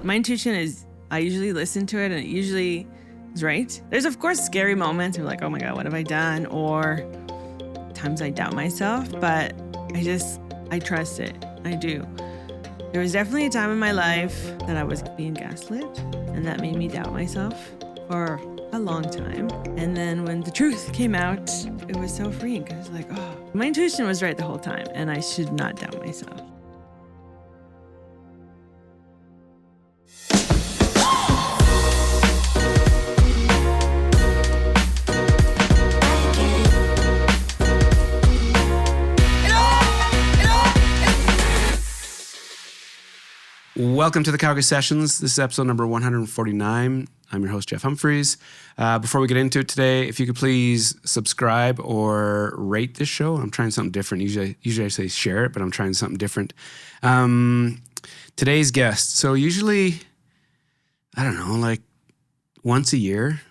My intuition is, I usually listen to it and it usually is right. There's of course scary moments of like, oh my God, what have I done? Or times I doubt myself, but I trust it. I do. There was definitely a time in my life that I was being gaslit, and that made me doubt myself for a long time. And then when the truth came out, it was so freeing because like, oh, my intuition was right the whole time, and I should not doubt myself. Welcome to the Calgary Sessions. This is episode number 149. I'm your host, Jeff Humphreys. Before we get into it today, if you could please subscribe or rate this show. I'm trying something different. Usually I say share it, but I'm trying something different. Today's guest. So usually, I don't know, like once a year,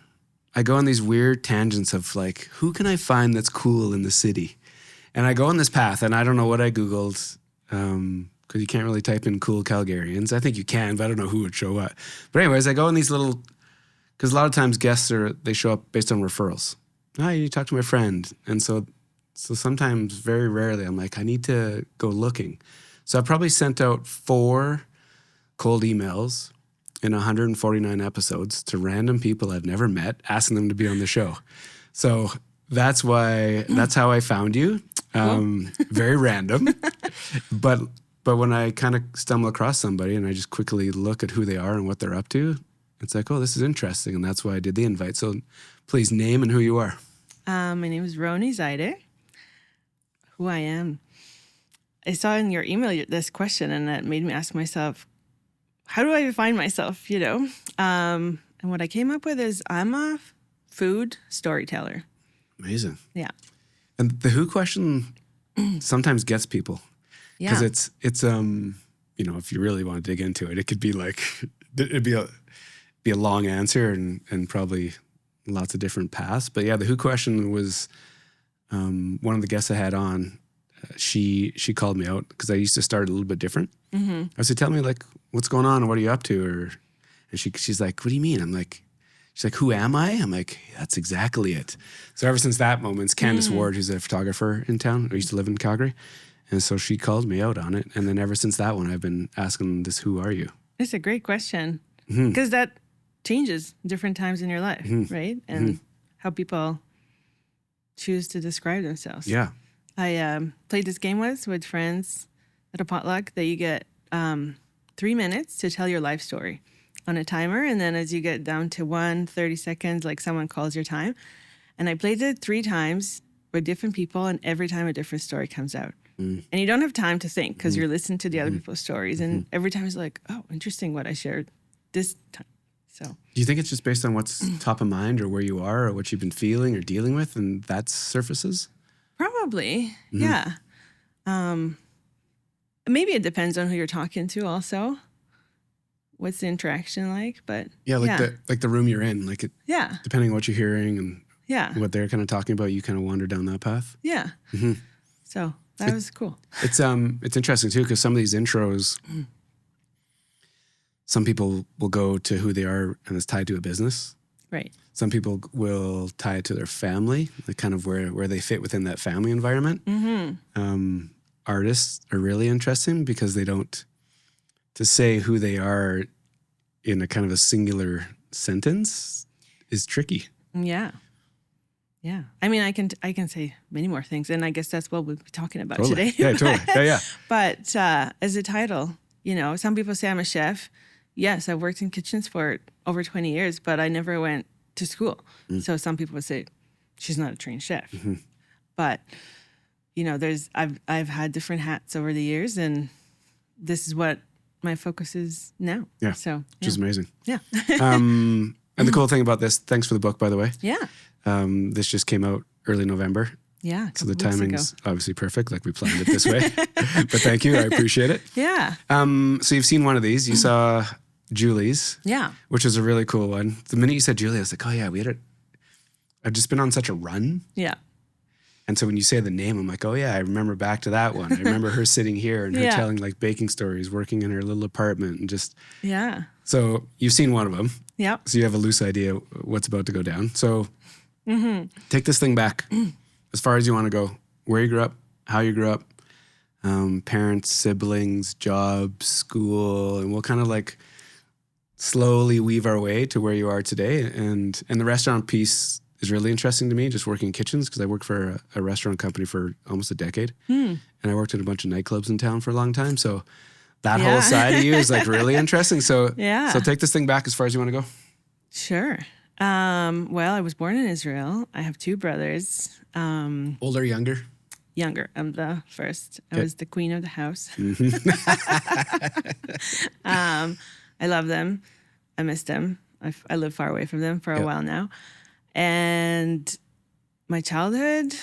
I go on these weird tangents of like, who can I find that's cool in the city? And I go on this path, and I don't know what I Googled, because you can't really type in cool Calgarians. I think you can, but I don't know who would show up. But anyways, I go in these little, because a lot of times guests they show up based on referrals. Oh, you talk to my friend. And so sometimes, very rarely, I'm like, I need to go looking. So I probably sent out 4 cold emails in 149 episodes to random people I've never met, asking them to be on the show. So that's how I found you. Very random. But when I kind of stumble across somebody and I just quickly look at who they are and what they're up to, it's like, oh, this is interesting. And that's why I did the invite. So please name and who you are. My name is Roni Zaide. Who I am. I saw in your email this question, and that made me ask myself, how do I define myself, And what I came up with is I'm a food storyteller. Amazing. Yeah. And the who question sometimes gets people. Because it's if you really want to dig into it, it could be like, it'd be a long answer and probably lots of different paths. But yeah, the who question was one of the guests I had on. She called me out because I used to start a little bit different. Mm-hmm. I said, tell me like what's going on and what are you up to? And she's like, what do you mean? She's like, who am I? I'm like, that's exactly it. So ever since that moment, it's Candace Ward, who's a photographer in town. I used to live in Calgary. And so she called me out on it. And then ever since that one, I've been asking this, who are you? It's a great question. Because that changes different times in your life, right? And how people choose to describe themselves. Yeah. I played this game with friends at a potluck that you get 3 minutes to tell your life story on a timer. And then as you get down to 30 seconds, like someone calls your time. And I played it 3 times with different people, and every time a different story comes out. And you don't have time to think because you're listening to the other people's stories. And every time it's like, oh, interesting what I shared this time. So, do you think it's just based on what's top of mind or where you are or what you've been feeling or dealing with and that surfaces? Probably, yeah. Maybe it depends on who you're talking to also. What's the interaction like? But yeah, like the room you're in, like it. Yeah. Depending on what you're hearing and what they're kind of talking about, you kind of wander down that path. Yeah. So that was cool. It's interesting too, because some of these intros, some people will go to who they are and it's tied to a business. Right. Some people will tie it to their family, like kind of where they fit within that family environment. Artists are really interesting because they don't, to say who they are in a kind of a singular sentence is tricky. Yeah. Yeah. I mean, I can say many more things, and I guess that's what we'll be talking about today. Yeah, totally. Yeah. But as a title, some people say I'm a chef. Yes, I've worked in kitchens for over 20 years, but I never went to school. So some people would say, she's not a trained chef. But, I've had different hats over the years, and this is what my focus is now. Yeah. So, which is amazing. Yeah. And the cool thing about this, thanks for the book, by the way. Yeah. This just came out early November. Yeah. So the timing's obviously perfect, like we planned it this way. But thank you. I appreciate it. Yeah. So you've seen one of these. You saw Julie's. Yeah. Which was a really cool one. The minute you said Julie, I was like, oh yeah, I've just been on such a run. Yeah. And so when you say the name, I'm like, oh yeah, I remember back to that one. I remember her sitting here and her Yeah. telling like baking stories, working in her little apartment and just, Yeah. so you've seen one of them. Yep. So you have a loose idea what's about to go down. So take this thing back as far as you want to go, where you grew up, how you grew up, parents, siblings, jobs, school, and we'll kind of like slowly weave our way to where you are today. And the restaurant piece is really interesting to me, just working in kitchens, because I worked for a restaurant company for almost a decade. And I worked in a bunch of nightclubs in town for a long time. So that whole side of you is like really interesting. So, so take this thing back as far as you want to go. Sure. Well, I was born in Israel. I have two brothers. Older, younger? Younger. I'm the first. I was the queen of the house. I love them. I miss them. I live far away from them for a while now. And my childhood,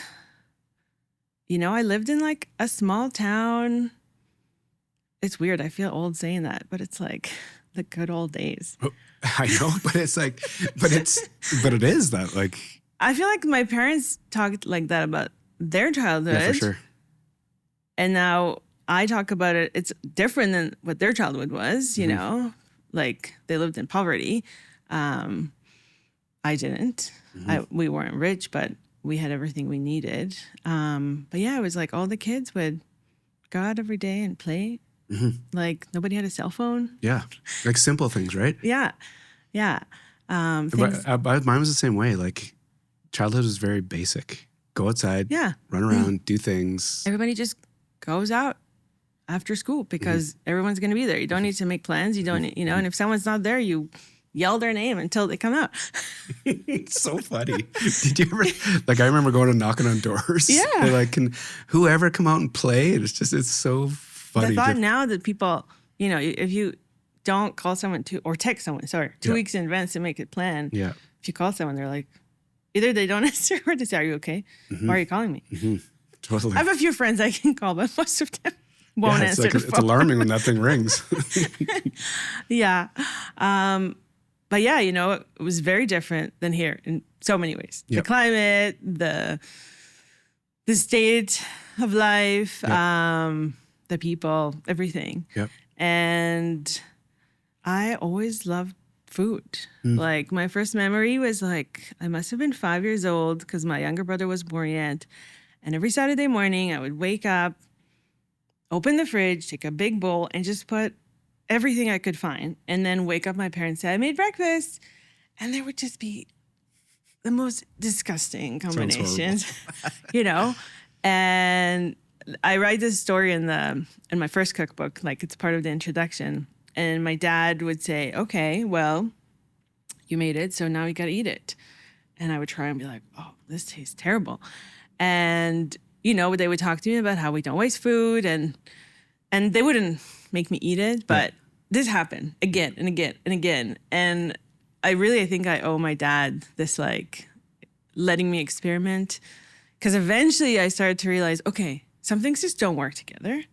you know, I lived in like a small town. It's weird. I feel old saying that, but it's like the good old days. Oh, I know, but it's like, but it is that like. I feel like my parents talked like that about their childhood. Yeah, for sure. And now I talk about it. It's different than what their childhood was, you know, like they lived in poverty. I didn't. We weren't rich, but we had everything we needed. But yeah, it was like all the kids would go out every day and play. Like nobody had a cell phone. Yeah, like simple things, right? Yeah, yeah. Mine was the same way. Like childhood was very basic. Go outside, run around, do things. Everybody just goes out after school because everyone's going to be there. You don't need to make plans. You don't, you know, and if someone's not there, you yell their name until they come out. It's so funny. Did you ever, like, I remember going and knocking on doors. Yeah. They're like, can whoever come out and play? It's just, it's so funny. The thought now that people, you know, if you don't call someone or text someone, 2 weeks in advance to make a plan. Yeah. If you call someone, they're like, either they don't answer or they say, are you okay? Why are you calling me? Totally. I have a few friends I can call, but most of them won't answer the phone. It's alarming when that thing rings. Yeah. But yeah, you know, it was very different than here in so many ways. The climate, the state of life, the people, everything. Yep. And I always loved food. Like my first memory was like, I must have been 5 years old because my younger brother was born yet. And every Saturday morning I would wake up, open the fridge, take a big bowl and just put everything I could find, and then wake up my parents, say, I made breakfast. And there would just be the most disgusting combinations, you know? And I write this story in my first cookbook, like it's part of the introduction. And my dad would say, okay, well, you made it, so now you got to eat it. And I would try and be like, oh, this tastes terrible. And, you know, they would talk to me about how we don't waste food, and they wouldn't make me eat it, but this happened again and again and again. And I think I owe my dad this, like, letting me experiment. Because eventually I started to realize, okay, some things just don't work together.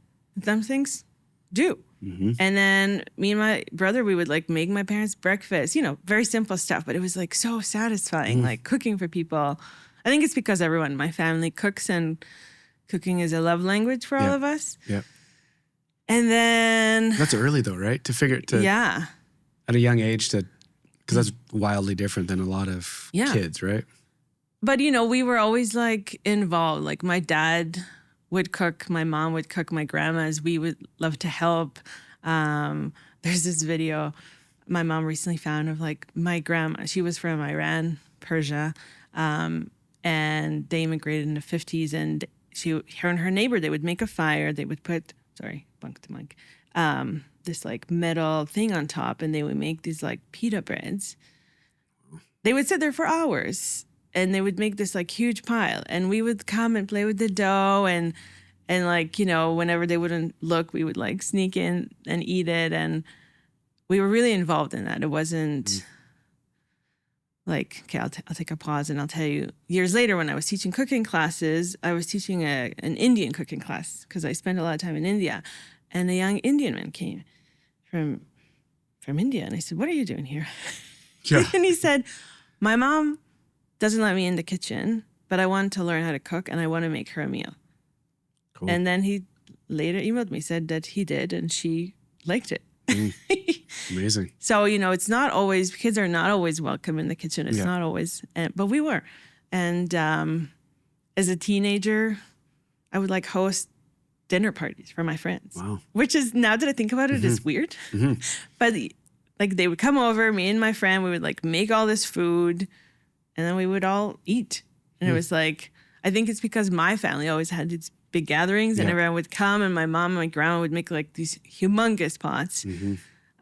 Some things do. And then me and my brother, we would like make my parents breakfast, you know, very simple stuff, but it was like so satisfying, like cooking for people. I think it's because everyone in my family cooks, and cooking is a love language for all of us. Yeah. And then that's early though, right? To figure to at a young age because that's wildly different than a lot of kids, right? But you know, we were always like involved. Like my dad would cook, my mom would cook, my grandmas, we would love to help. There's this video my mom recently found of like my grandma. She was from Iran, Persia, and they immigrated in the 50s. And her and her neighbor, they would make a fire. They would put, bunk to mic, this like metal thing on top, and they would make these like pita breads. They would sit there for hours. And they would make this like huge pile, and we would come and play with the dough, and like, you know, whenever they wouldn't look, we would like sneak in and eat it, and we were really involved in that. It wasn't like, okay, I'll take a pause and I'll tell you. Years later, when I was teaching cooking classes, I was teaching an Indian cooking class because I spent a lot of time in India, and a young Indian man came from India, and I said, "What are you doing here?" And he said, "My mom doesn't let me in the kitchen, but I wanted to learn how to cook and I want to make her a meal. Cool. And then he later emailed me, said that he did, and she liked it. Amazing. So, it's not always, kids are not always welcome in the kitchen. It's Yeah. not always, but we were. And as a teenager, I would like host dinner parties for my friends. Wow. Which is, now that I think about it, is weird. But like they would come over, me and my friend, we would like make all this food and then we would all eat. And it was like, I think it's because my family always had these big gatherings and everyone would come, and my mom and my grandma would make like these humongous pots.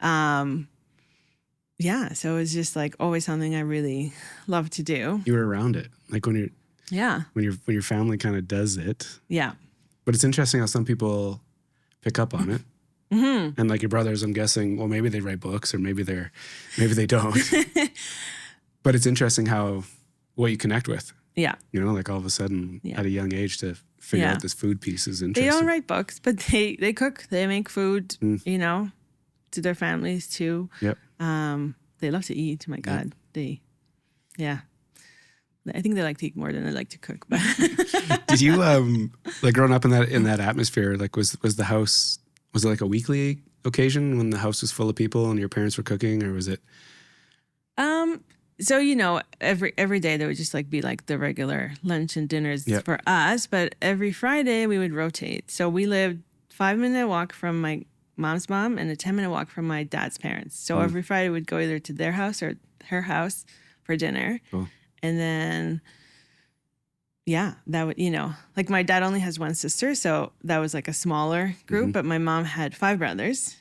So it was just like always something I really loved to do. You were around it, like when your family kind of does it. Yeah. But it's interesting how some people pick up on it. And like your brothers, I'm guessing, well, maybe they write books or maybe they don't. But it's interesting how what you connect with. Yeah. Like all of a sudden at a young age to figure out this food piece is interesting. They don't write books, but they cook. They make food, to their families too. Yep. They love to eat. My God. I think they like to eat more than they like to cook. But Did you like growing up in that atmosphere? Like was the house, was it like a weekly occasion when the house was full of people and your parents were cooking, or was it? So every day there would just like be like the regular lunch and dinners for us, but every Friday we would rotate. So we lived 5-minute walk from my mom's mom and a 10-minute walk from my dad's parents. So every Friday we'd go either to their house or her house for dinner. Cool. And then, that would, like my dad only has one sister. So that was like a smaller group, but my mom had 5 brothers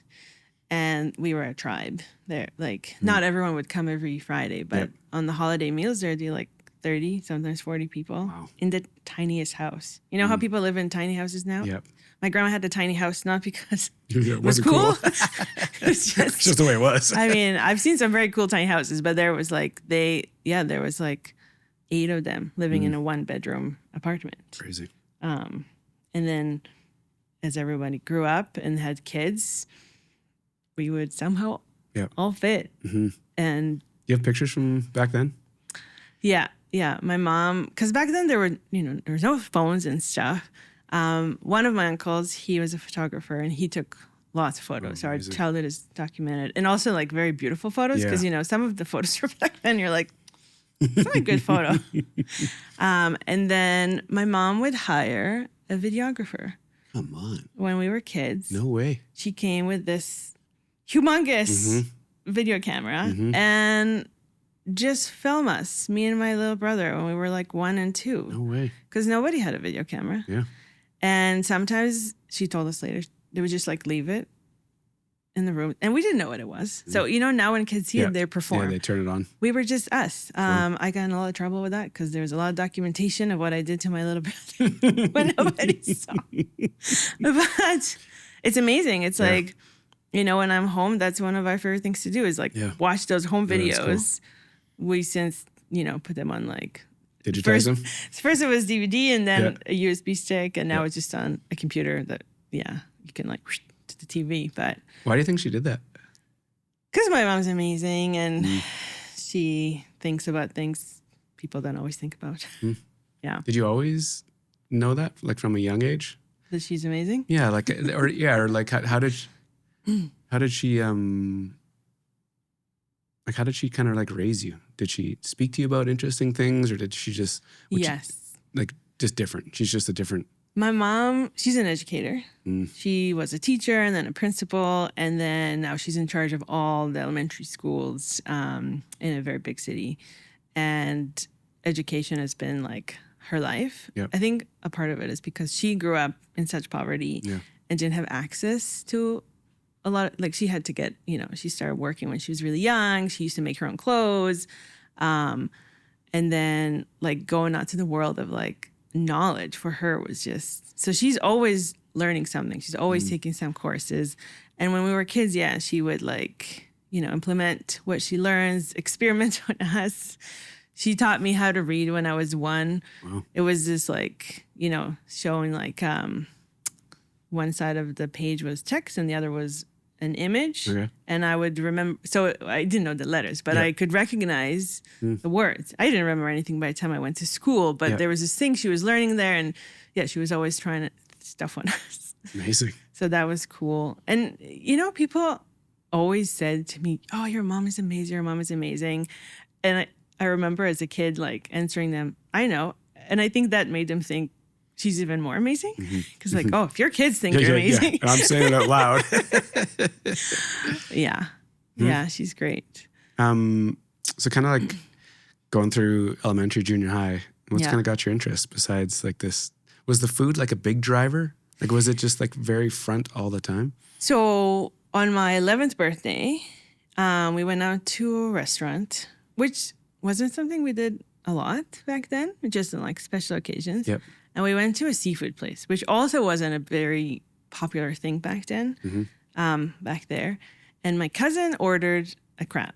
and we were a tribe there. Like not everyone would come every Friday, but on the holiday meals, there'd be like 30, sometimes 40 people in the tiniest house. You know how people live in tiny houses now? Yep. My grandma had a tiny house, not because it was cool. It was just the way it was. I mean, I've seen some very cool tiny houses, but there was like, there was like 8 of them living in a 1-bedroom apartment. Crazy. And then as everybody grew up and had kids, we would somehow all fit. And you have pictures from back then? Yeah. My mom, because back then there was no phones and stuff. One of my uncles, he was a photographer and he took lots of photos. So our childhood is documented, and also like very beautiful photos because some of the photos from back then you're like, it's not a good photo. And then my mom would hire a videographer. Come on. When we were kids. No way. She came with this humongous video camera and just film us, me and my little brother, when we were like 1 and 2. No way. Because nobody had a video camera. Yeah. And sometimes, she told us later, they would just like leave it in the room. And we didn't know what it was. So, now when kids see it, they perform. Yeah, they turn it on. We were just us. I got in a lot of trouble with that because there was a lot of documentation of what I did to my little brother when nobody saw. But it's amazing. It's like, when I'm home, that's one of our favorite things to do is like watch those home videos. Cool. We since, put them on like... Digitize them? First it was DVD and then a USB stick, and now it's just on a computer that, you can like to the TV. But why do you think she did that? Because my mom's amazing and she thinks about things people don't always think about. Yeah. Did you always know that, like from a young age? That she's amazing? Yeah, like, or like how did she like, how did she kind of like raise you? Did she speak to you about interesting things, or did she just... Yes. Just different? She's just a different... My mom, she's an educator. She was a teacher and then a principal, and then now she's in charge of all the elementary schools in a very big city. And education has been like her life. Yep. I think a part of it is because she grew up in such poverty and didn't have access to a lot of, like, she had to get, she started working when she was really young. She used to make her own clothes. And then like going out to the world of like knowledge for her was just, so she's always learning something. She's always taking some courses. And when we were kids, she would like, implement what she learns, experiment on us. She taught me how to read when I was 1. Wow. It was just like, showing like, one side of the page was text and the other was an image, Okay. and I would remember. So I didn't know the letters, but Yeah. I could recognize the words. I didn't remember anything by the time I went to school, but Yeah. there was this thing she was learning there, and yeah, she was always trying to stuff on us. Amazing. So that was cool. And people always said to me, "Oh, your mom is amazing. Your mom is amazing." And I remember as a kid like answering them, "I know," and I think that made them think she's even more amazing. Because like, oh, if your kids think you're amazing. Yeah. I'm saying it out loud. Yeah. Yeah, she's great. So kind of like going through elementary, junior high, what's Yeah. kind of got your interest besides like this? Was the food like a big driver? Like, was it just like very front all the time? So on my 11th birthday, we went out to a restaurant, which wasn't something we did a lot back then, just in like special occasions. Yep. And we went to a seafood place, which also wasn't a very popular thing back then, back there. And my cousin ordered a crab,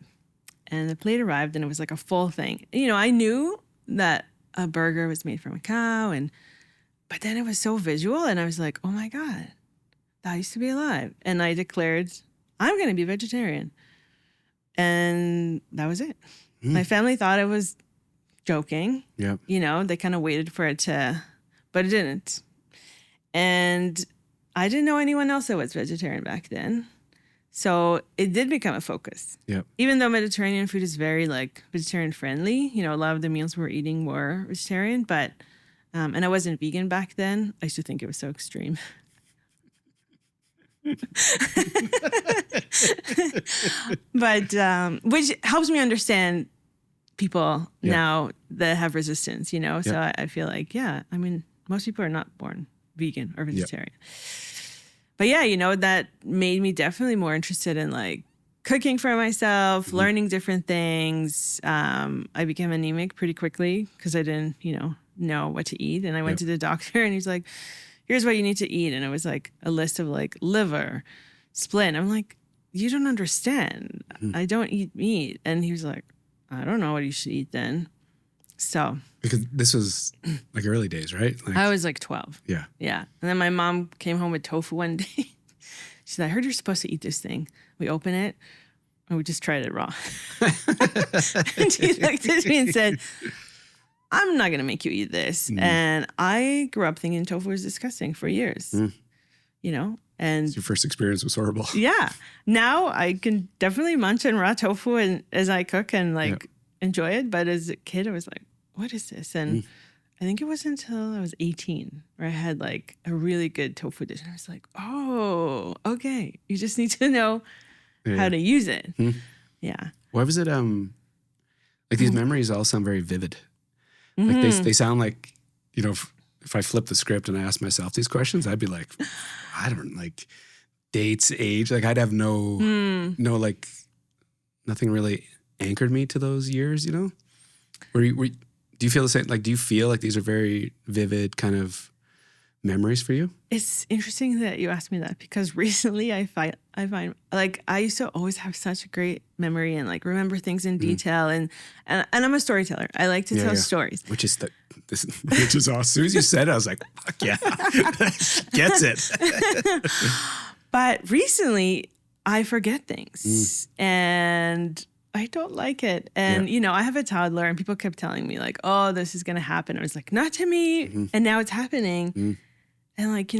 and the plate arrived, and it was like a full thing. I knew that a burger was made from a cow, but then it was so visual, and I was like, oh my God, that used to be alive. And I declared, I'm going to be vegetarian. And that was it. My family thought I was joking. Yep. They kind of waited for it but it didn't. And I didn't know anyone else that was vegetarian back then. So it did become a focus. Yep. Even though Mediterranean food is very like vegetarian friendly, a lot of the meals we were eating were vegetarian, but, and I wasn't vegan back then. I used to think it was so extreme. But, which helps me understand people now that have resistance, So I feel like, most people are not born vegan or vegetarian. But yeah, that made me definitely more interested in like cooking for myself, learning different things. I became anemic pretty quickly because I didn't, know what to eat. And I went to the doctor, and he's like, here's what you need to eat. And it was like a list of like liver, spleen. I'm like, you don't understand. I don't eat meat. And he was like, I don't know what you should eat then. So Because this was like early days, right? Like, I was like 12. yeah. Yeah. And then my mom came home with tofu one day. She said, I heard you're supposed to eat this thing. We open it, and we just tried it raw. And she looked at me and said, I'm not going to make you eat this. And I grew up thinking tofu was disgusting for years, and Your first experience was horrible. yeah, now I can definitely munch on raw tofu and as I cook and like enjoy it. But as a kid, I was like, what is this? And I think it wasn't until I was 18 where I had like a really good tofu dish. And I was like, oh, okay. You just need to know how to use it. Yeah. Why was it, like these memories all sound very vivid. Like they sound like, if I flip the script and I ask myself these questions, I'd be like, I don't like dates, age. Like I'd have no, like nothing really anchored me to those years, do you feel the same? Like, do you feel like these are very vivid kind of memories for you? It's interesting that you asked me that because recently I find like I used to always have such a great memory and like remember things in detail and I'm a storyteller. I like to tell stories. Which is awesome. As soon as you said it, I was like, fuck yeah. Gets it. But recently I forget things and I don't like it. And, I have a toddler and people kept telling me like, oh, this is going to happen. I was like, not to me. And now it's happening. And like,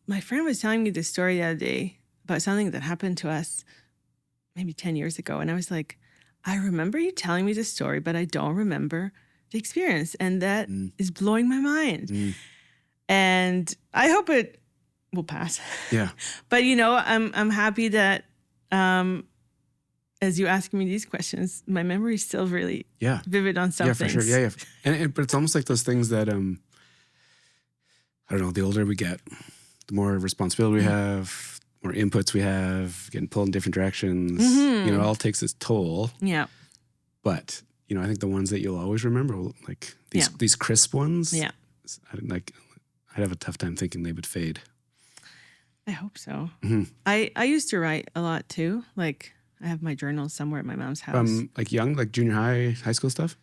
my friend was telling me this story the other day about something that happened to us maybe 10 years ago. And I was like, I remember you telling me this story, but I don't remember the experience. And that is blowing my mind. And I hope it will pass. Yeah. But, I'm happy that, as you ask me these questions, my memory is still really vivid on some things. For sure. Yeah. But it's almost like those things that, I don't know, the older we get, the more responsibility we have, more inputs we have, getting pulled in different directions. It all takes its toll. Yeah. But, I think the ones that you'll always remember, like these crisp ones, I'd have a tough time thinking they would fade. I hope so. I used to write a lot too. Like I have my journals somewhere at my mom's house. Like young, like junior high, high school stuff?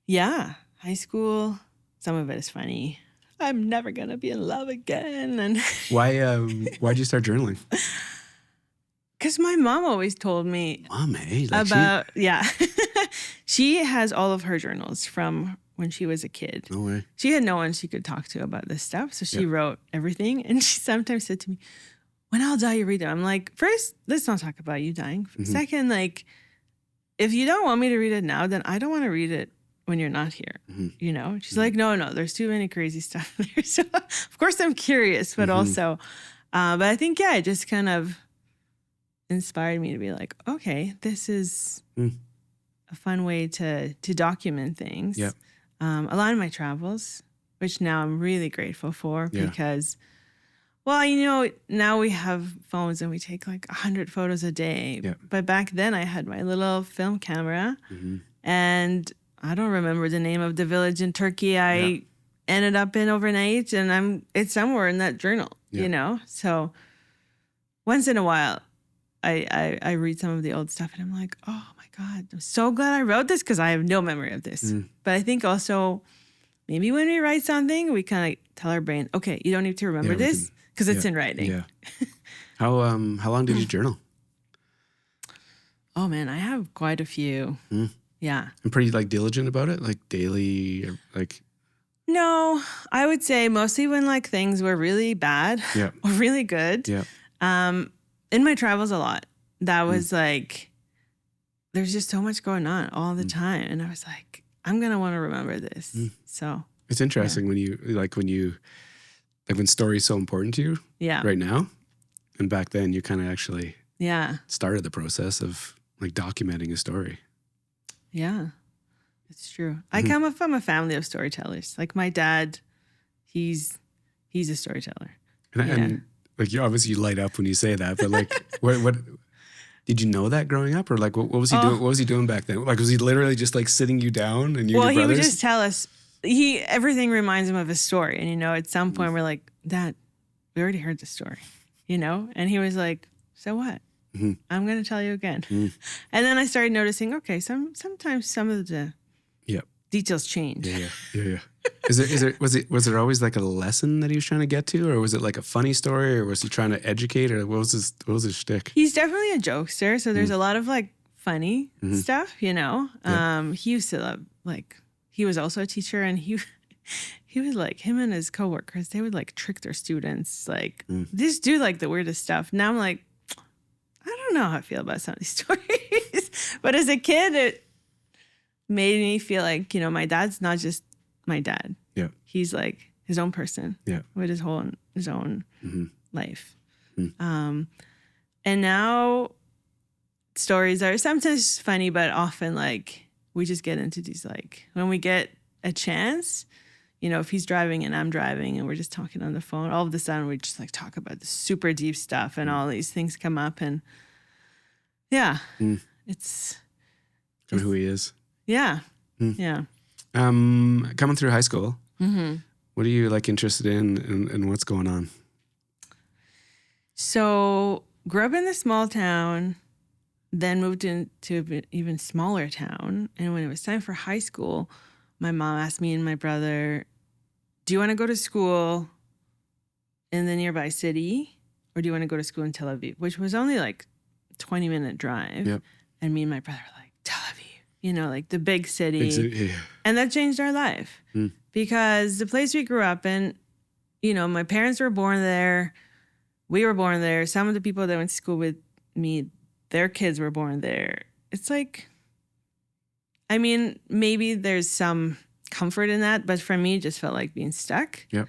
Yeah. High school. Some of it is funny. I'm never going to be in love again. And why'd you start journaling? Because my mom always told me Mom, eh? Like about, yeah. She has all of her journals from when she was a kid. no way. She had no one she could talk to about this stuff. So she wrote everything. And she sometimes said to me, when I'll die, you read them. I'm like, first, let's not talk about you dying. Second, like, if you don't want me to read it now, then I don't want to read it when you're not here. You know? She's like, no, there's too many crazy stuff there. So of course I'm curious, but also, but I think, it just kind of inspired me to be like, okay, this is a fun way to document things. Yep. A lot of my travels, which now I'm really grateful for because, well, you know, now we have phones and we take like 100 photos a day. Yep. But back then I had my little film camera and I don't remember the name of the village in Turkey I ended up in overnight, and it's somewhere in that journal, you know? So once in a while, I read some of the old stuff and I'm like, oh my God, I'm so glad I wrote this because I have no memory of this. But I think also maybe when we write something, we kind of tell our brain, okay, you don't need to remember this because it's in writing. Yeah. How long did you journal? Oh man, I have quite a few. Yeah. I'm pretty like diligent about it, like daily, like. No, I would say mostly when like things were really bad or really good. Yeah. In my travels a lot, that was like, there's just so much going on all the time. And I was like, I'm going to want to remember this. So it's interesting when story's so important to you right now. And back then you kind of actually started the process of like documenting a story. Yeah, it's true. I come from a family of storytellers. Like my dad, he's a storyteller. And like you obviously light up when you say that, but like what did you know that growing up, or like what was he doing? What was he doing back then? Like was he literally just like sitting you down and you and your brothers? He would just tell us. Everything reminds him of a story, and you know, at some point we're like, Dad, we already heard the story, you know, and he was like, so what? I'm going to tell you again. And then I started noticing, okay, sometimes some of the details change. Yeah. Was there always like a lesson that he was trying to get to, or was it like a funny story, or was he trying to educate, or what was his shtick? He's definitely a jokester, so there's a lot of like funny stuff, you know. He used to love, like, he was also a teacher, and he was like, him and his coworkers, they would like trick their students, like just do like the weirdest stuff. Now I'm like, I don't know how I feel about some of these stories. But as a kid, it made me feel like, you know, my dad's not just my dad. Yeah. He's like his own person. Yeah. With his own life. And now stories are sometimes funny, but often like we just get into these, like, when we get a chance, you know, if he's driving and I'm driving and we're just talking on the phone, all of a sudden we just like talk about the super deep stuff and all these things come up, and it's who he is. Yeah. Yeah. Coming through high school, what are you like interested in and what's going on? So grew up in a small town, then moved into an even smaller town. And when it was time for high school, my mom asked me and my brother, do you want to go to school in the nearby city, or do you want to go to school in Tel Aviv, which was only like 20-minute drive. Yep. And me and my brother were like, Tel Aviv, you know, like the big city. And that changed our life because the place we grew up in, you know, my parents were born there. We were born there. Some of the people that went to school with me, their kids were born there. It's like, I mean, maybe there's some comfort in that, but for me, it just felt like being stuck. Yep.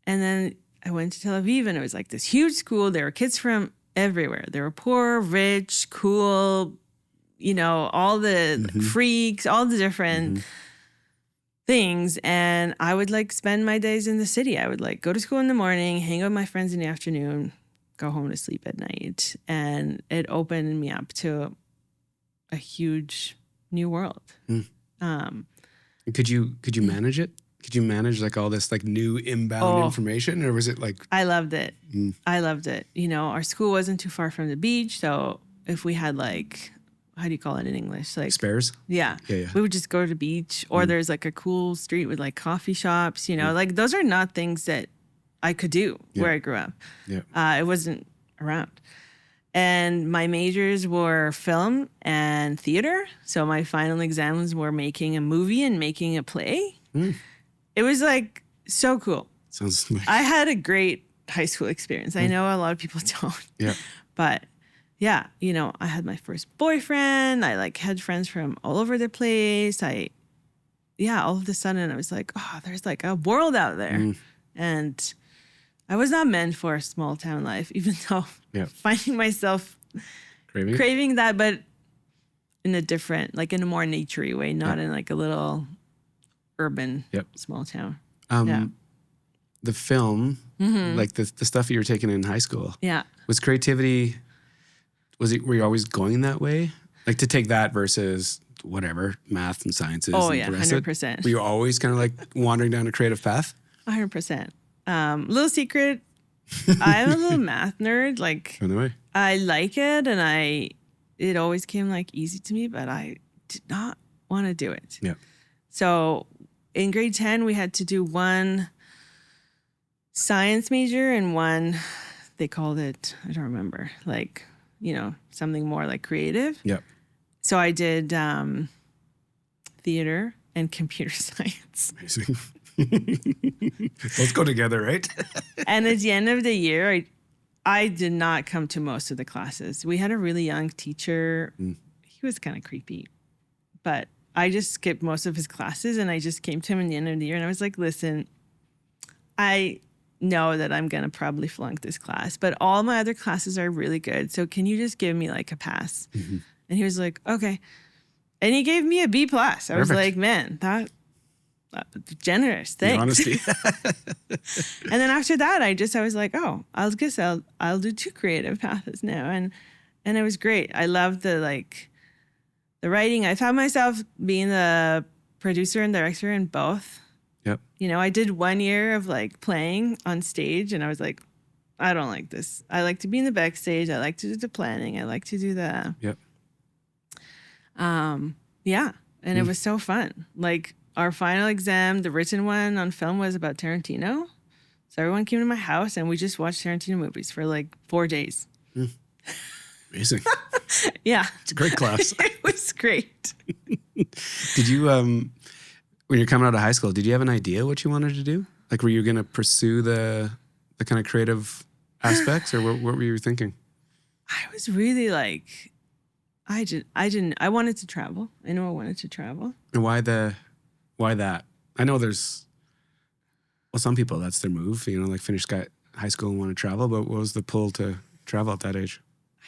And then I went to Tel Aviv, and it was like this huge school. There were kids from everywhere. There were poor, rich, cool, you know, all the freaks, all the different things. And I would like spend my days in the city. I would like go to school in the morning, hang out with my friends in the afternoon, go home to sleep at night. And it opened me up to a huge new world. Could you manage it? Could you manage like all this like new inbound information, or was it like? I loved it. I loved it. You know, our school wasn't too far from the beach, so if we had like, how do you call it in English? Like spares? Yeah. We would just go to the beach, or there's like a cool street with like coffee shops. You know, like those are not things that I could do where I grew up. Yeah. It wasn't around. And my majors were film and theater. So my final exams were making a movie and making a play. It was like so cool. Sounds like I had a great high school experience. I know a lot of people don't. Yeah. But yeah, you know, I had my first boyfriend. I like had friends from all over the place. All of a sudden I was like, oh, there's like a world out there. And I was not meant for a small town life, even though finding myself craving that, but in a different, like in a more naturey way, not in like a little urban small town. The film, like the stuff you were taking in high school. Yeah. Was creativity, were you always going that way? Like to take that versus whatever, math and sciences. Oh, and yeah, the rest of it? 100%. Were you always kind of like wandering down a creative path? 100%. Little secret, I'm a little math nerd. Like, By the way. I like it, and it always came like easy to me, but I did not want to do it. Yeah. So in grade 10, we had to do one science major and one, they called it, I don't remember, like, you know, something more like creative. Yeah. So I did theater and computer science. Amazing. Let's go together, right? And at the end of the year, I did not come to most of the classes. We had a really young teacher. He was kind of creepy, but I just skipped most of his classes, and I just came to him at the end of the year, and I was like, listen, I know that I'm going to probably flunk this class, but all my other classes are really good. So can you just give me like a pass? And he was like, okay. And he gave me a B+. I was like, man, that generous. Thanks. The honesty. And then after that, I was like, oh, I'll do 2 creative paths now. And it was great. I loved the writing. I found myself being the producer and director in both. Yep. You know, I did 1 year of like playing on stage, and I was like, I don't like this. I like to be in the backstage. I like to do the planning. I like to do the and it was so fun. Like our final exam, the written one on film, was about Tarantino. So everyone came to my house and we just watched Tarantino movies for like 4 days. Amazing. Yeah. It's a great class. It was great. Did you, when you're coming out of high school, did you have an idea what you wanted to do? Like, were you going to pursue the kind of creative aspects, or what were you thinking? I was really like, I wanted to travel. I know I wanted to travel. And why that? I know there's, well, some people, that's their move, you know, like finish high school and want to travel, but what was the pull to travel at that age?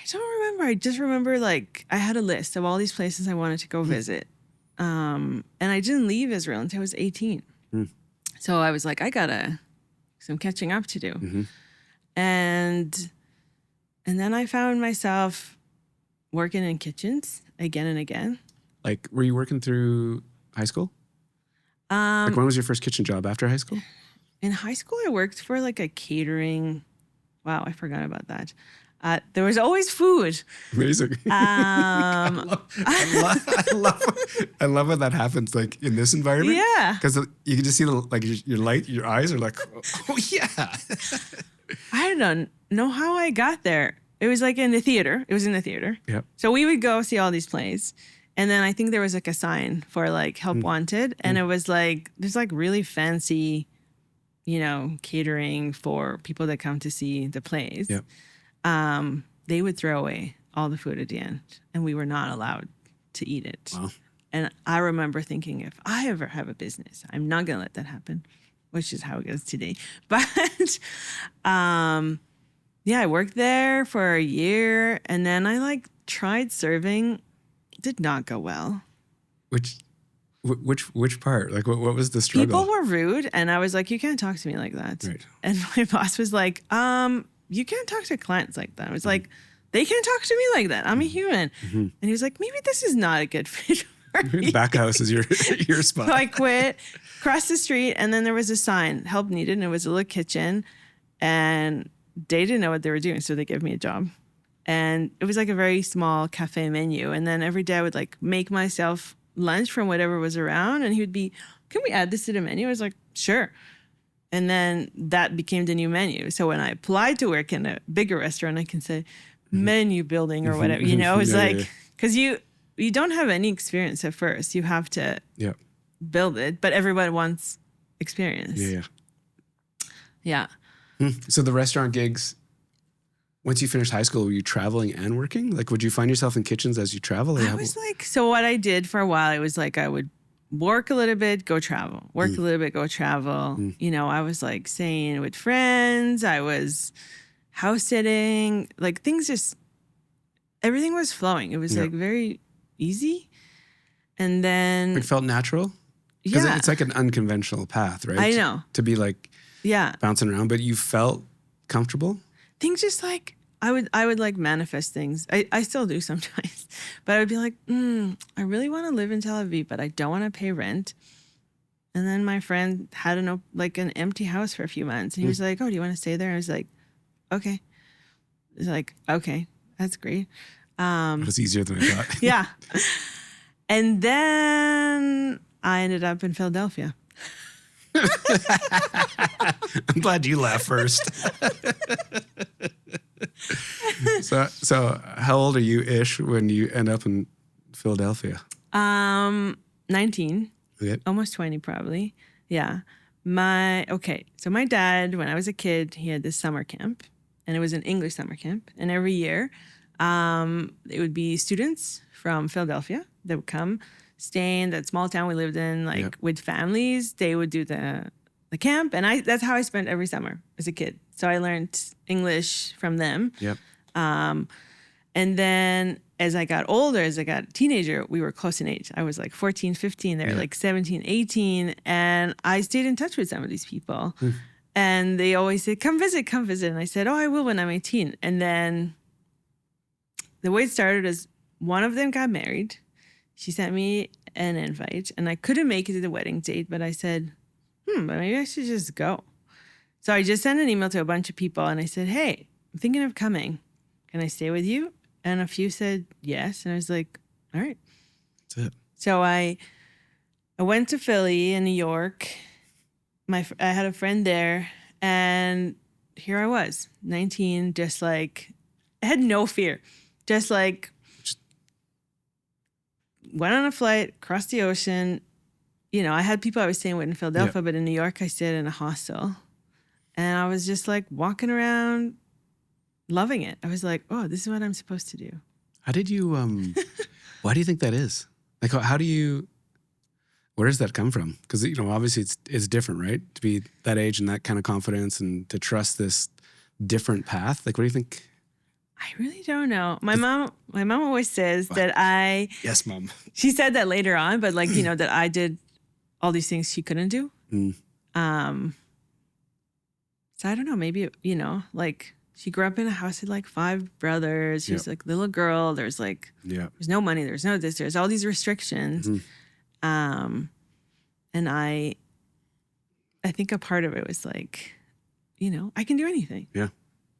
I don't remember. I just remember like I had a list of all these places I wanted to go visit. And I didn't leave Israel until I was 18. So I was like, I got some catching up to do. And then I found myself working in kitchens again and again. Like, were you working through high school? Like, when was your first kitchen job after high school? In high school, I worked for like a catering. Wow, I forgot about that. There was always food. Amazing. I love when that happens, like in this environment. Yeah. Because you can just see your eyes are like, oh yeah. I don't know how I got there. It was like in the theater. It was in the theater. Yep. So we would go see all these plays. And then I think there was like a sign for like help wanted. And it was like, there's like really fancy, you know, catering for people that come to see the plays. Yep. They would throw away all the food at the end, and we were not allowed to eat it. Wow. And I remember thinking, if I ever have a business, I'm not going to let that happen, which is how it goes today. But yeah, I worked there for a year, and then I like tried serving. Did not go well. Which part? Like, what was the struggle? People were rude, and I was like, you can't talk to me like that. Right. And my boss was like, you can't talk to clients like that. I was like, they can't talk to me like that. I'm a human. And he was like, maybe this is not a good fit for you. Back house is your spot. So I quit, crossed the street, and then there was a sign, help needed, and it was a little kitchen. And they didn't know what they were doing, so they gave me a job. And it was like a very small cafe menu. And then every day I would like make myself lunch from whatever was around. And he would be, can we add this to the menu? I was like, sure. And then that became the new menu. So when I applied to work in a bigger restaurant, I can say, menu building or whatever, you know, it's Yeah, like, yeah. because you don't have any experience at first. You have to Yeah. build it, but everyone wants experience. Yeah. Yeah. So the restaurant gigs, once you finished high school, were you traveling and working? Like, would you find yourself in kitchens as you travel? I was like, so what I did for a while, it was like I would work a little bit, go travel, work a little bit, go travel. You know, I was like staying with friends. I was house sitting, like things just, everything was flowing. It was like very easy. And then It felt natural? Because yeah, it's like an unconventional path, right? I know. To be like Yeah. bouncing around, but you felt comfortable? Things just like, I would like manifest things. I still do sometimes, but I would be like, I really want to live in Tel Aviv, but I don't want to pay rent. And then my friend had an empty house for a few months, and he was like, "Oh, do you want to stay there?" I was like, "Okay." It's like, "Okay, that's great." It was easier than I thought. Yeah. And then I ended up in Philadelphia. I'm glad you laughed first. So how old are you ish when you end up in Philadelphia? 19, Okay. almost 20 probably. Yeah. So my dad, when I was a kid, he had this summer camp, and it was an English summer camp. And every year, it would be students from Philadelphia that would come, stay in that small town we lived in, with families. They would do the camp, and that's how I spent every summer as a kid. So I learned English from them. Yep. And then as I got older, as I got a teenager, we were close in age. I was like 14, 15. They were like 17, 18. And I stayed in touch with some of these people. And they always said, come visit, come visit. And I said, oh, I will when I'm 18. And then the way it started is one of them got married. She sent me an invite, and I couldn't make it to the wedding date, but I said, but maybe I should just go. So I just sent an email to a bunch of people, and I said, hey, I'm thinking of coming. Can I stay with you? And a few said yes. And I was like, all right. That's it. So I went to Philly and New York. I had a friend there, and here I was, 19, just like, I had no fear. Just like, went on a flight, crossed the ocean. You know, I had people I was staying with in Philadelphia, but in New York, I stayed in a hostel. And I was just like walking around, loving it. I was like, oh, this is what I'm supposed to do. How did you, why do you think that is? Like, how do you, where does that come from? Because, you know, obviously it's different, right? To be that age and that kind of confidence and to trust this different path. Like, what do you think? I really don't know. My mom always says that Yes, Mom. She said that later on, but like, you know, that I did all these things she couldn't do. So I don't know, maybe, you know, like she grew up in a house with like 5 brothers. She's like little girl. There's like, there's no money. There's no this, there's all these restrictions. And I think a part of it was like, you know, I can do anything. Yeah.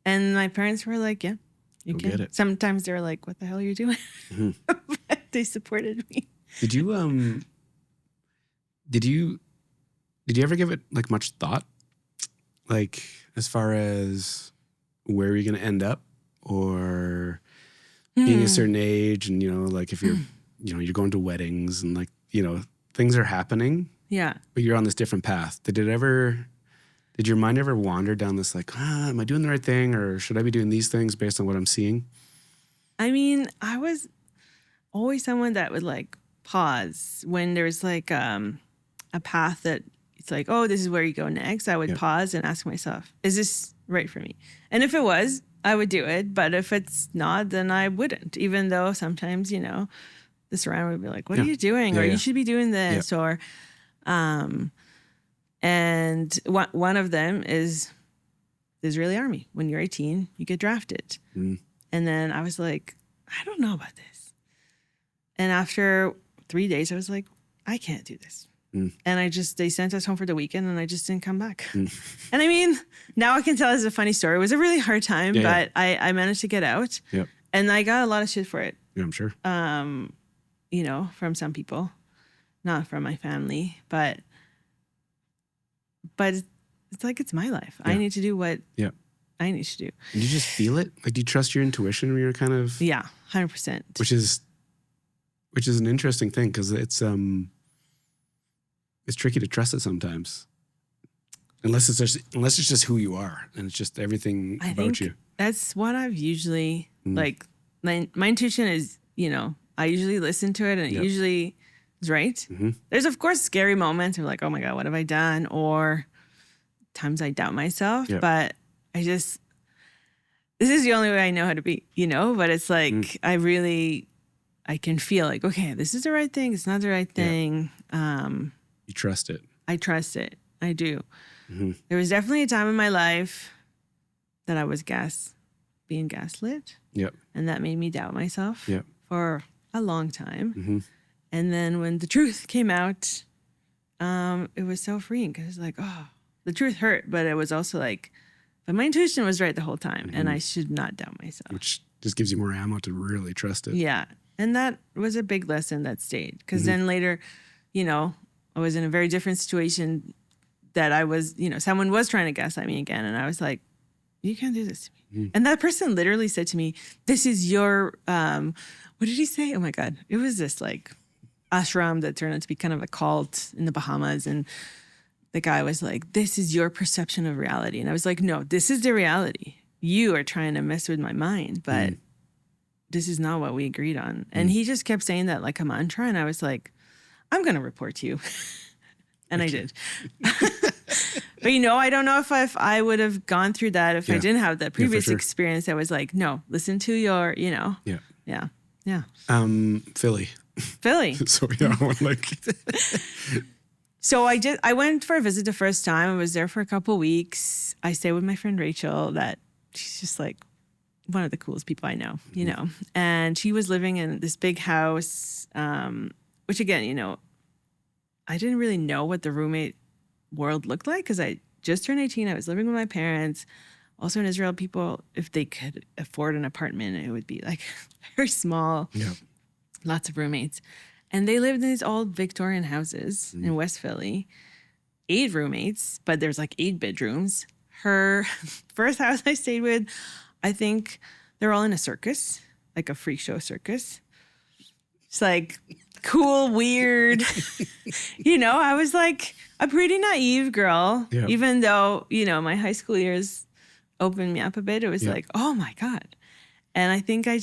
And my parents were like, yeah, you can. Get it. Sometimes they were like, what the hell are you doing? But they supported me. Did you ever give it like much thought? Like as far as where you're going to end up or being a certain age and, you know, like if you're, you know, you're going to weddings and like, you know, things are happening. Yeah. But you're on this different path. Did your mind ever wander down this like, am I doing the right thing or should I be doing these things based on what I'm seeing? I mean, I was always someone that would like pause when there's like a path that it's like, oh, this is where you go next. I would pause and ask myself, is this right for me? And if it was, I would do it. But if it's not, then I wouldn't, even though sometimes, you know, the surrounding would be like, what are you doing? Or you should be doing this. Or, and one of them is the Israeli army. When you're 18, you get drafted. And then I was like, I don't know about this. And after 3 days, I was like, I can't do this. And they sent us home for the weekend and I just didn't come back. And I mean, now I can tell it's a funny story. It was a really hard time, but I managed to get out. And I got a lot of shit for it. Yeah, I'm sure. You know, from some people, not from my family, but it's like, it's my life. I need to do what I need to do. And you just feel it? Like, do you trust your intuition when you're kind of... Yeah, 100%. Which is an interesting thing because it's tricky to trust it sometimes. Unless it's just who you are and it's just everything about you. That's what I've usually like. My intuition is, I usually listen to it and it usually is right. Mm-hmm. There's of course scary moments of like, oh my God, what have I done? Or times I doubt myself, but this is the only way I know how to be, but it's like, I can feel like, okay, this is the right thing. It's not the right thing. You trust it. I trust it. I do. Mm-hmm. There was definitely a time in my life that I was being gaslit. Yep. And that made me doubt myself for a long time. Mm-hmm. And then when the truth came out, it was so freeing because it's like, oh, the truth hurt, but it was also like, but my intuition was right the whole time and I should not doubt myself. Which just gives you more ammo to really trust it. Yeah. And that was a big lesson that stayed because then later, I was in a very different situation that I was, someone was trying to gaslight me again. And I was like, you can't do this to me. And that person literally said to me, this is your, what did he say? Oh my God. It was this like ashram that turned out to be kind of a cult in the Bahamas. And the guy was like, this is your perception of reality. And I was like, no, this is the reality. You are trying to mess with my mind, but this is not what we agreed on. And he just kept saying that like a mantra. And I was like, I'm going to report you. And I did. But, I don't know if I would have gone through that if I didn't have that previous experience that was like, no, listen to your, Yeah. Philly. So, So I went for a visit the first time. I was there for a couple weeks. I stayed with my friend Rachel that she's just like one of the coolest people I know, and she was living in this big house, which again, I didn't really know what the roommate world looked like because I just turned 18. I was living with my parents. Also in Israel, people, if they could afford an apartment, it would be like very small, lots of roommates. And they lived in these old Victorian houses in West Philly, 8 roommates, but there's like 8 bedrooms. Her first house I stayed with, I think they're all in a circus, like a freak show circus. It's like cool, weird. I was like a pretty naive girl, even though, my high school years opened me up a bit. It was like, oh my God. And I think I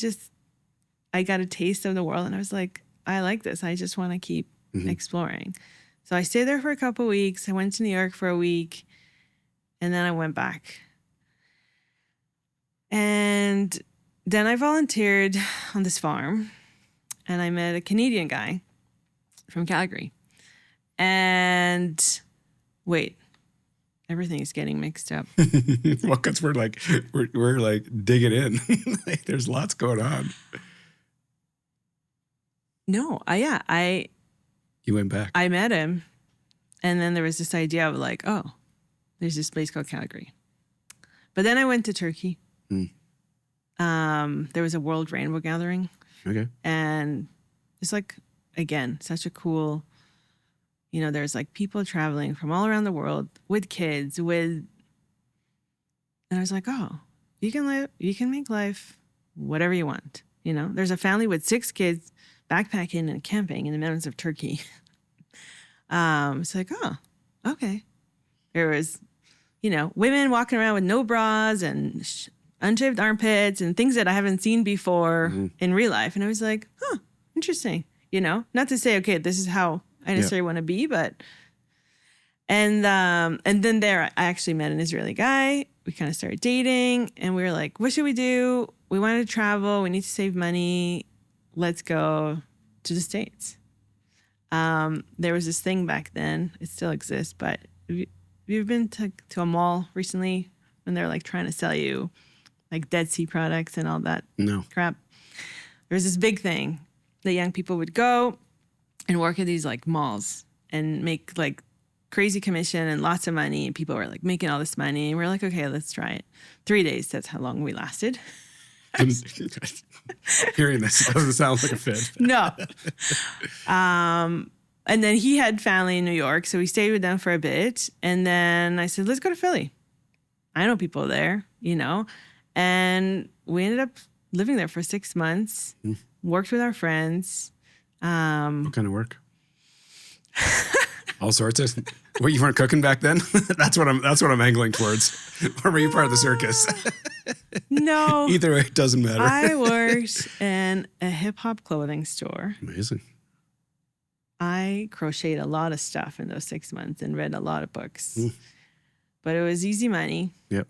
got a taste of the world and I was like, I like this. I just want to keep exploring. So I stayed there for a couple of weeks. I went to New York for a week and then I went back. And then I volunteered on this farm. And I met a Canadian guy from Calgary. And wait, everything is getting mixed up. Well, because we're like digging in. Like, there's lots going on. No, You went back. I met him. And then there was this idea of like, oh, there's this place called Calgary. But then I went to Turkey. There was a World Rainbow Gathering. Okay. And it's like, again, such a cool, there's like people traveling from all around the world with kids, and I was like, oh, you can make life whatever you want. There's a family with 6 kids backpacking and camping in the mountains of Turkey. It's like, oh, okay. There was, women walking around with no bras and unshaved armpits and things that I haven't seen before in real life. And I was like, huh, interesting. Not to say, okay, this is how I necessarily want to be, but, and then there I actually met an Israeli guy. We kind of started dating and we were like, what should we do? We wanted to travel. We need to save money. Let's go to the States. There was this thing back then. It still exists, but have you been to a mall recently when they're like trying to sell you like Dead Sea products and all that crap? There was this big thing that young people would go and work at these like malls and make like crazy commission and lots of money. And people were like making all this money. And we're like, okay, let's try it. 3 days, that's how long we lasted. Hearing this doesn't sound like a fit. No. And then he had family in New York, so we stayed with them for a bit. And then I said, let's go to Philly. I know people there, and we ended up living there for 6 months, worked with our friends. What kind of work? All sorts of. Well, you weren't cooking back then. That's what I'm angling towards. Or were you part of the circus? No. Either way, it doesn't matter. I worked in a hip hop clothing store. Amazing. I crocheted a lot of stuff in those 6 months and read a lot of books. But it was easy money. Yep.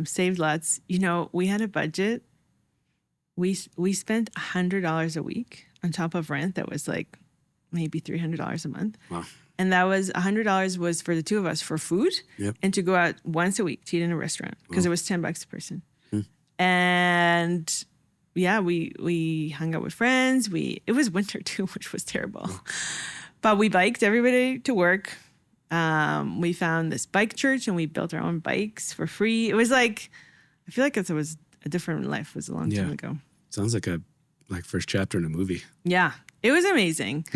Saved lots. We had a budget. We spent $100 a week on top of rent. That was like maybe $300 a month. Wow. And that was $100 was for the two of us for food, and to go out once a week to eat in a restaurant, because it was $10 a person. And yeah, we hung out with friends. It was winter too, which was terrible. But we biked everybody to work. We found this bike church and we built our own bikes for free. It was like, I feel like it was a different life. It was a long time ago. Sounds like a first chapter in a movie. Yeah, it was amazing.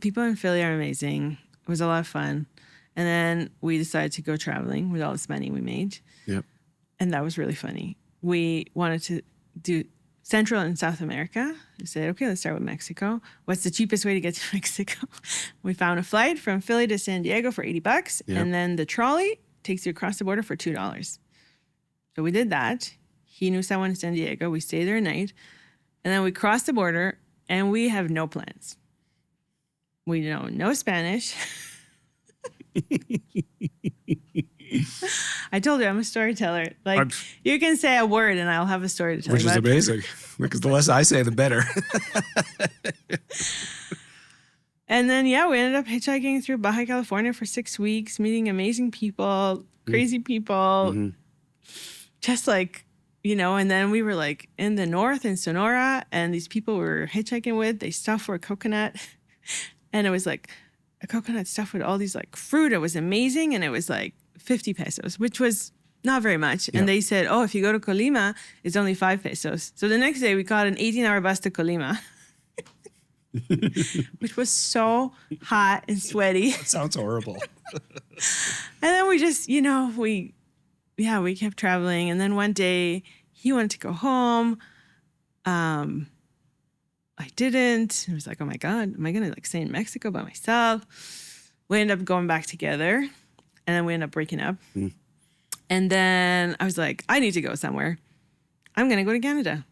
People in Philly are amazing. It was a lot of fun. And then we decided to go traveling with all this money we made. Yep. And that was really funny. We wanted to do Central and South America. We said, okay, let's start with Mexico. What's the cheapest way to get to Mexico? We found a flight from Philly to San Diego for $80. Yep. And then the trolley takes you across the border for $2. So we did that. He knew someone in San Diego. We stayed there a night. And then we crossed the border and we have no plans. We know no Spanish. I told you I'm a storyteller. Like, you can say a word and I'll have a story to tell you. Which is amazing, because the less I say, the better. And then, we ended up hitchhiking through Baja California for 6 weeks, meeting amazing people, crazy people, just like, and then we were like in the north in Sonora, and these people we were hitchhiking with, they stopped for a coconut. And it was like a coconut stuffed with all these like fruit. It was amazing. And it was like 50 pesos, which was not very much. Yep. And they said, oh, if you go to Colima, it's only 5 pesos. So the next day we caught an 18-hour bus to Colima, which was so hot and sweaty. That sounds horrible. And then we just, we kept traveling. And then one day he wanted to go home. I didn't. It was like, oh my God, am I going to stay in Mexico by myself? We ended up going back together, and then we ended up breaking up. And then I was like, I need to go somewhere. I'm going to go to Canada.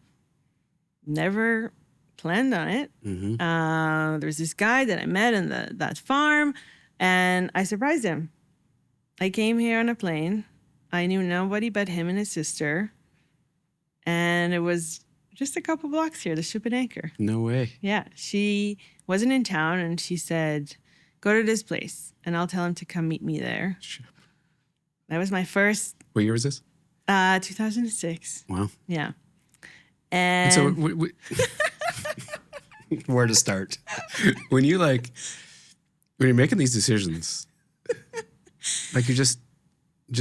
Never planned on it. There was this guy that I met in that farm, and I surprised him. I came here on a plane. I knew nobody but him and his sister. And it was just a couple blocks here, the Ship and Anchor. No way. Yeah. She wasn't in town, and she said, go to this place, and I'll tell him to come meet me there. Ship. That was my first. What year was this? 2006. Wow. Yeah. And so where to start? When you're making these decisions, like you're just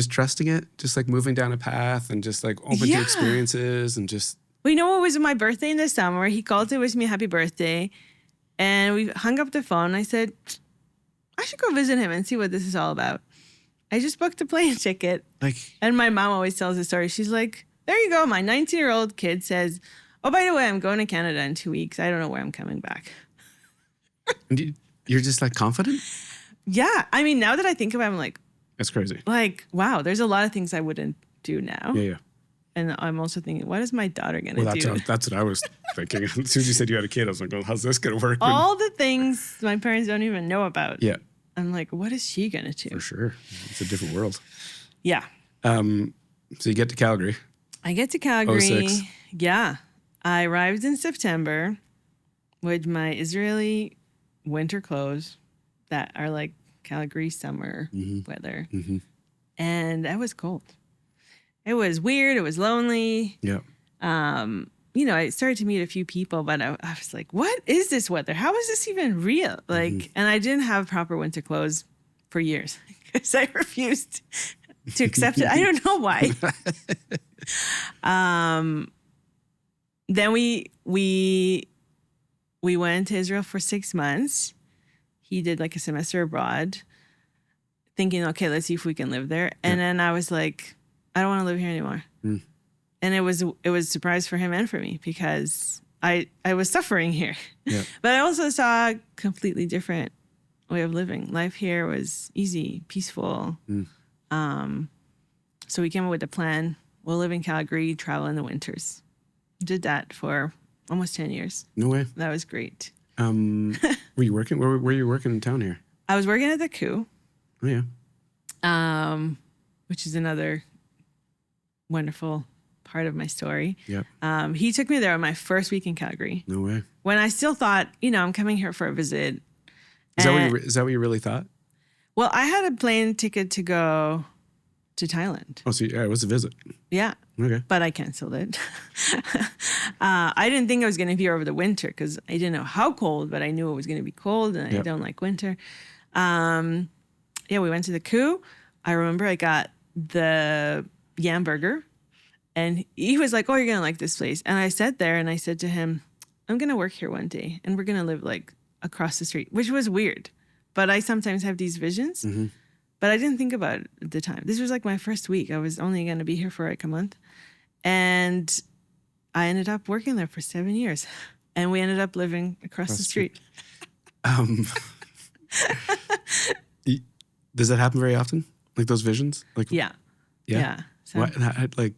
trusting it, just like moving down a path and just like open to experiences and just. Well, it was my birthday in the summer. He called to wish me happy birthday, and we hung up the phone. I said, I should go visit him and see what this is all about. I just booked a plane ticket. And my mom always tells the story. She's like, there you go. My 19-year-old kid says, oh, by the way, I'm going to Canada in 2 weeks. I don't know where I'm coming back. And you're just like confident? Yeah. I mean, now that I think about it, I'm like. That's crazy. Like, wow, there's a lot of things I wouldn't do now. Yeah. And I'm also thinking, what is my daughter going to do? That's what I was thinking. As soon as you said you had a kid, I was like, well, how's this going to work? All the things my parents don't even know about. Yeah. I'm like, what is she going to do? For sure. It's a different world. Yeah. So you get to Calgary. I get to Calgary. 06. Yeah. I arrived in September with my Israeli winter clothes that are like Calgary summer weather. And that was cold. It was weird. It was lonely. Yeah. I started to meet a few people, but I was like, what is this weather? How is this even real? And I didn't have proper winter clothes for years because I refused to accept it. I don't know why. Then we went to Israel for 6 months. He did like a semester abroad. thinking, okay, let's see if we can live there. And then I was like, I don't want to live here anymore. And it was a surprise for him and for me because I was suffering here. Yeah. But I also saw a completely different way of living. Life here was easy, peaceful. So we came up with a plan. We'll live in Calgary, travel in the winters. Did that for almost 10 years. No way. That was great. Were you working? Where were you working in town here? I was working at the Coup, Oh yeah. which is another wonderful part of my story. Yep. He took me there on my first week in Calgary No way. when I still thought, I'm coming here for a visit. Is that what you really thought? Well, I had a plane ticket to go to Thailand. Oh, so it was a visit. Yeah. Okay. But I canceled it. I didn't think I was going to be here over the winter because I didn't know how cold, but I knew it was going to be cold and I don't like winter. We went to the Coup. I remember I got the yam burger and he was like, oh, you're going to like this place. And I sat there and I said to him, I'm going to work here one day and we're going to live like across the street, which was weird. But I sometimes have these visions. But I didn't think about it at the time. This was like my first week. I was only going to be here for like a month. And I ended up working there for 7 years. And we ended up living across the street. Does that happen very often? Like those visions? Like Yeah. So, what, like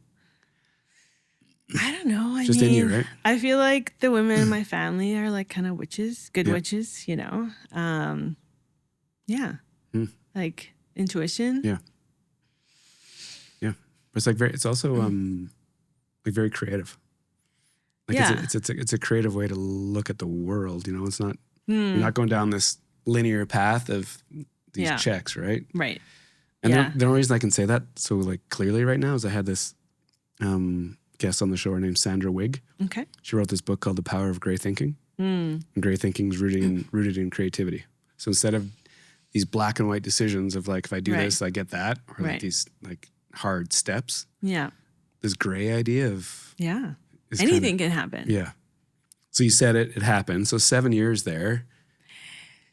I don't know. just in you, right? I feel like the women in my family are like kind of witches, good witches, Like intuition. Yeah. But it's also like very creative. Like it's a creative way to look at the world. It's not you're not going down this linear path of these checks, right? Right. And the only reason I can say that so like clearly right now is I had this guest on the show. Her name's Sandra Wigg. Okay. She wrote this book called The Power of Gray Thinking. And gray thinking is rooted in creativity. So instead of these black and white decisions of like, if I do this, I get that, or like these like hard steps. Yeah. This gray idea of anything can happen. Yeah. So you said it happened. So 7 years there.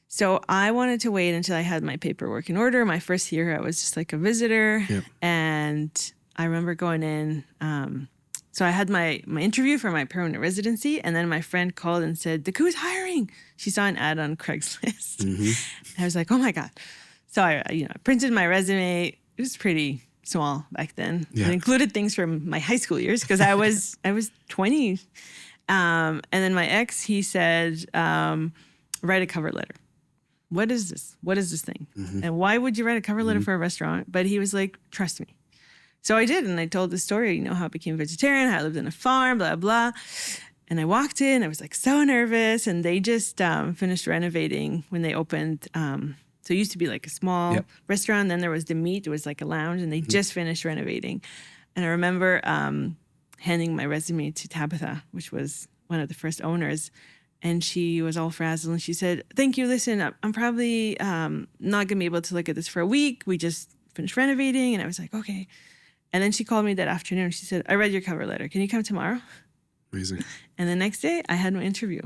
So I wanted to wait until I had my paperwork in order. My first year, I was just like a visitor. Yep. And I remember going in. So I had my interview for my permanent residency. And then my friend called and said, the Coup is hiring. She saw an ad on Craigslist. I was like, oh my God. So I printed my resume. It was pretty small back then. Yeah. It included things from my high school years because I was 20. And then my ex, he said, write a cover letter. What is this? What is this thing? And why would you write a cover letter for a restaurant? But he was like, trust me. So I did. And I told the story, how I became vegetarian, how I lived in a farm, blah, blah. And I walked in. I was like so nervous. And they just finished renovating when they opened. So it used to be like a small restaurant. Then there was the meat. It was like a lounge. And they just finished renovating. And I remember handing my resume to Tabitha, which was one of the first owners. And she was all frazzled. And she said, thank you. Listen, I'm probably not going to be able to look at this for a week. We just finished renovating. And I was like, okay. And then she called me that afternoon. She said, I read your cover letter. Can you come tomorrow? Amazing. And the next day, I had my interview.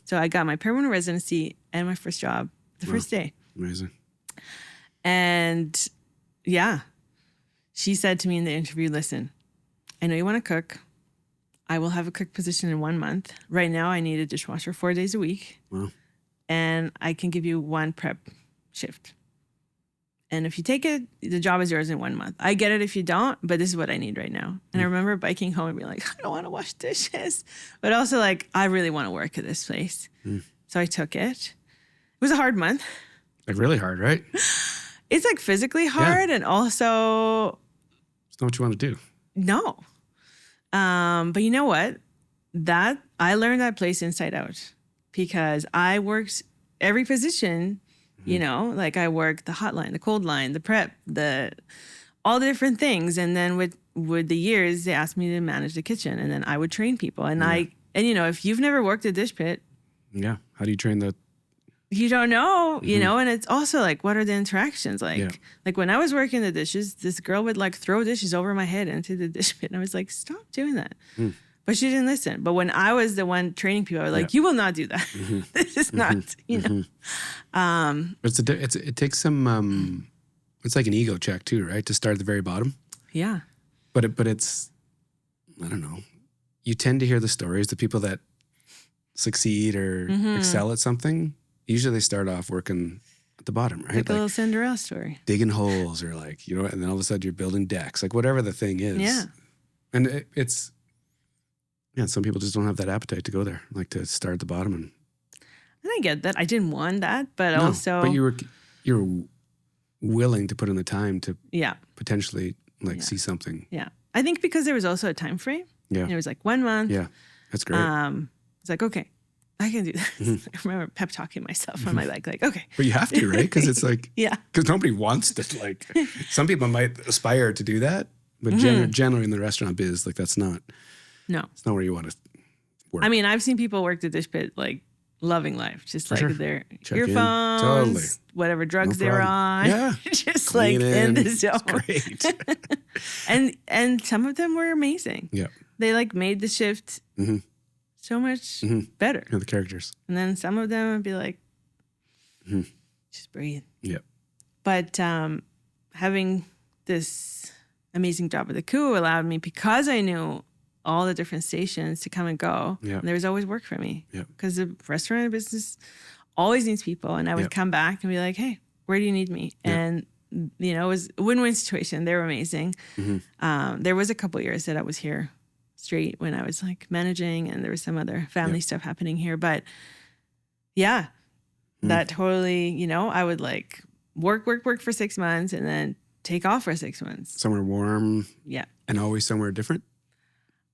So I got my permanent residency and my first job the first day. Amazing. And she said to me in the interview, listen, I know you want to cook. I will have a cook position in 1 month. Right now, I need a dishwasher 4 days a week. Wow. And I can give you one prep shift. And if you take it, the job is yours in 1 month. I get it if you don't, but this is what I need right now. And I remember biking home and being like, I don't want to wash dishes. But also like, I really want to work at this place. So I took it. It was a hard month. Like really hard, right? It's like physically hard and also... It's not what you want to do. No. But you know what? I learned that place inside out because I worked every position... like I worked the hotline, the cold line, the prep, all the different things. And then with the years, they asked me to manage the kitchen and then I would train people. And if you've never worked a dish pit. Yeah. How do you train the? You don't know, and it's also like, what are the interactions? Like when I was working the dishes, this girl would like throw dishes over my head into the dish pit. And I was like, stop doing that. But she didn't listen. But when I was the one training people, I was like, you will not do that. This is not, But it takes some, it's like an ego check too, right? To start at the very bottom. Yeah. But it's, I don't know. You tend to hear the stories, the people that succeed or excel at something. Usually they start off working at the bottom, right? Like a little Cinderella story. Digging holes or like, and then all of a sudden you're building decks, like whatever the thing is. Yeah. And it's, some people just don't have that appetite to go there, like to start at the bottom. And I get that. I didn't want that, but no, also. But you were willing to put in the time to potentially see something. Yeah. I think because there was also a time frame. Yeah. And it was like 1 month. Yeah. That's great. It's like, okay, I can do this. I remember pep talking myself on my bike, like, okay. But you have to, right? Because it's like, because nobody wants to, like, some people might aspire to do that, but generally in the restaurant biz, like, that's not. No. It's not where you want to work. I mean, I've seen people work the dish pit, like, loving life, just like their Check earphones, totally. whatever drugs they were on. Yeah. Just Clean like in the zone. It's great. and some of them were amazing. Yeah. They like made the shift so much better. Yeah, the characters. And then some of them would be like, just breathe. Yeah. But having this amazing job at the coup allowed me, because I knew all the different stations to come and go. Yeah. There was always work for me. Yeah. Because the restaurant business always needs people. And I would come back and be like, hey, where do you need me? Yeah. And, it was a win-win situation. They were amazing. There was a couple years that I was here straight when I was like managing, and there was some other family stuff happening here. But that totally, I would like work for 6 months and then take off for 6 months. Somewhere warm. Yeah. And always somewhere different.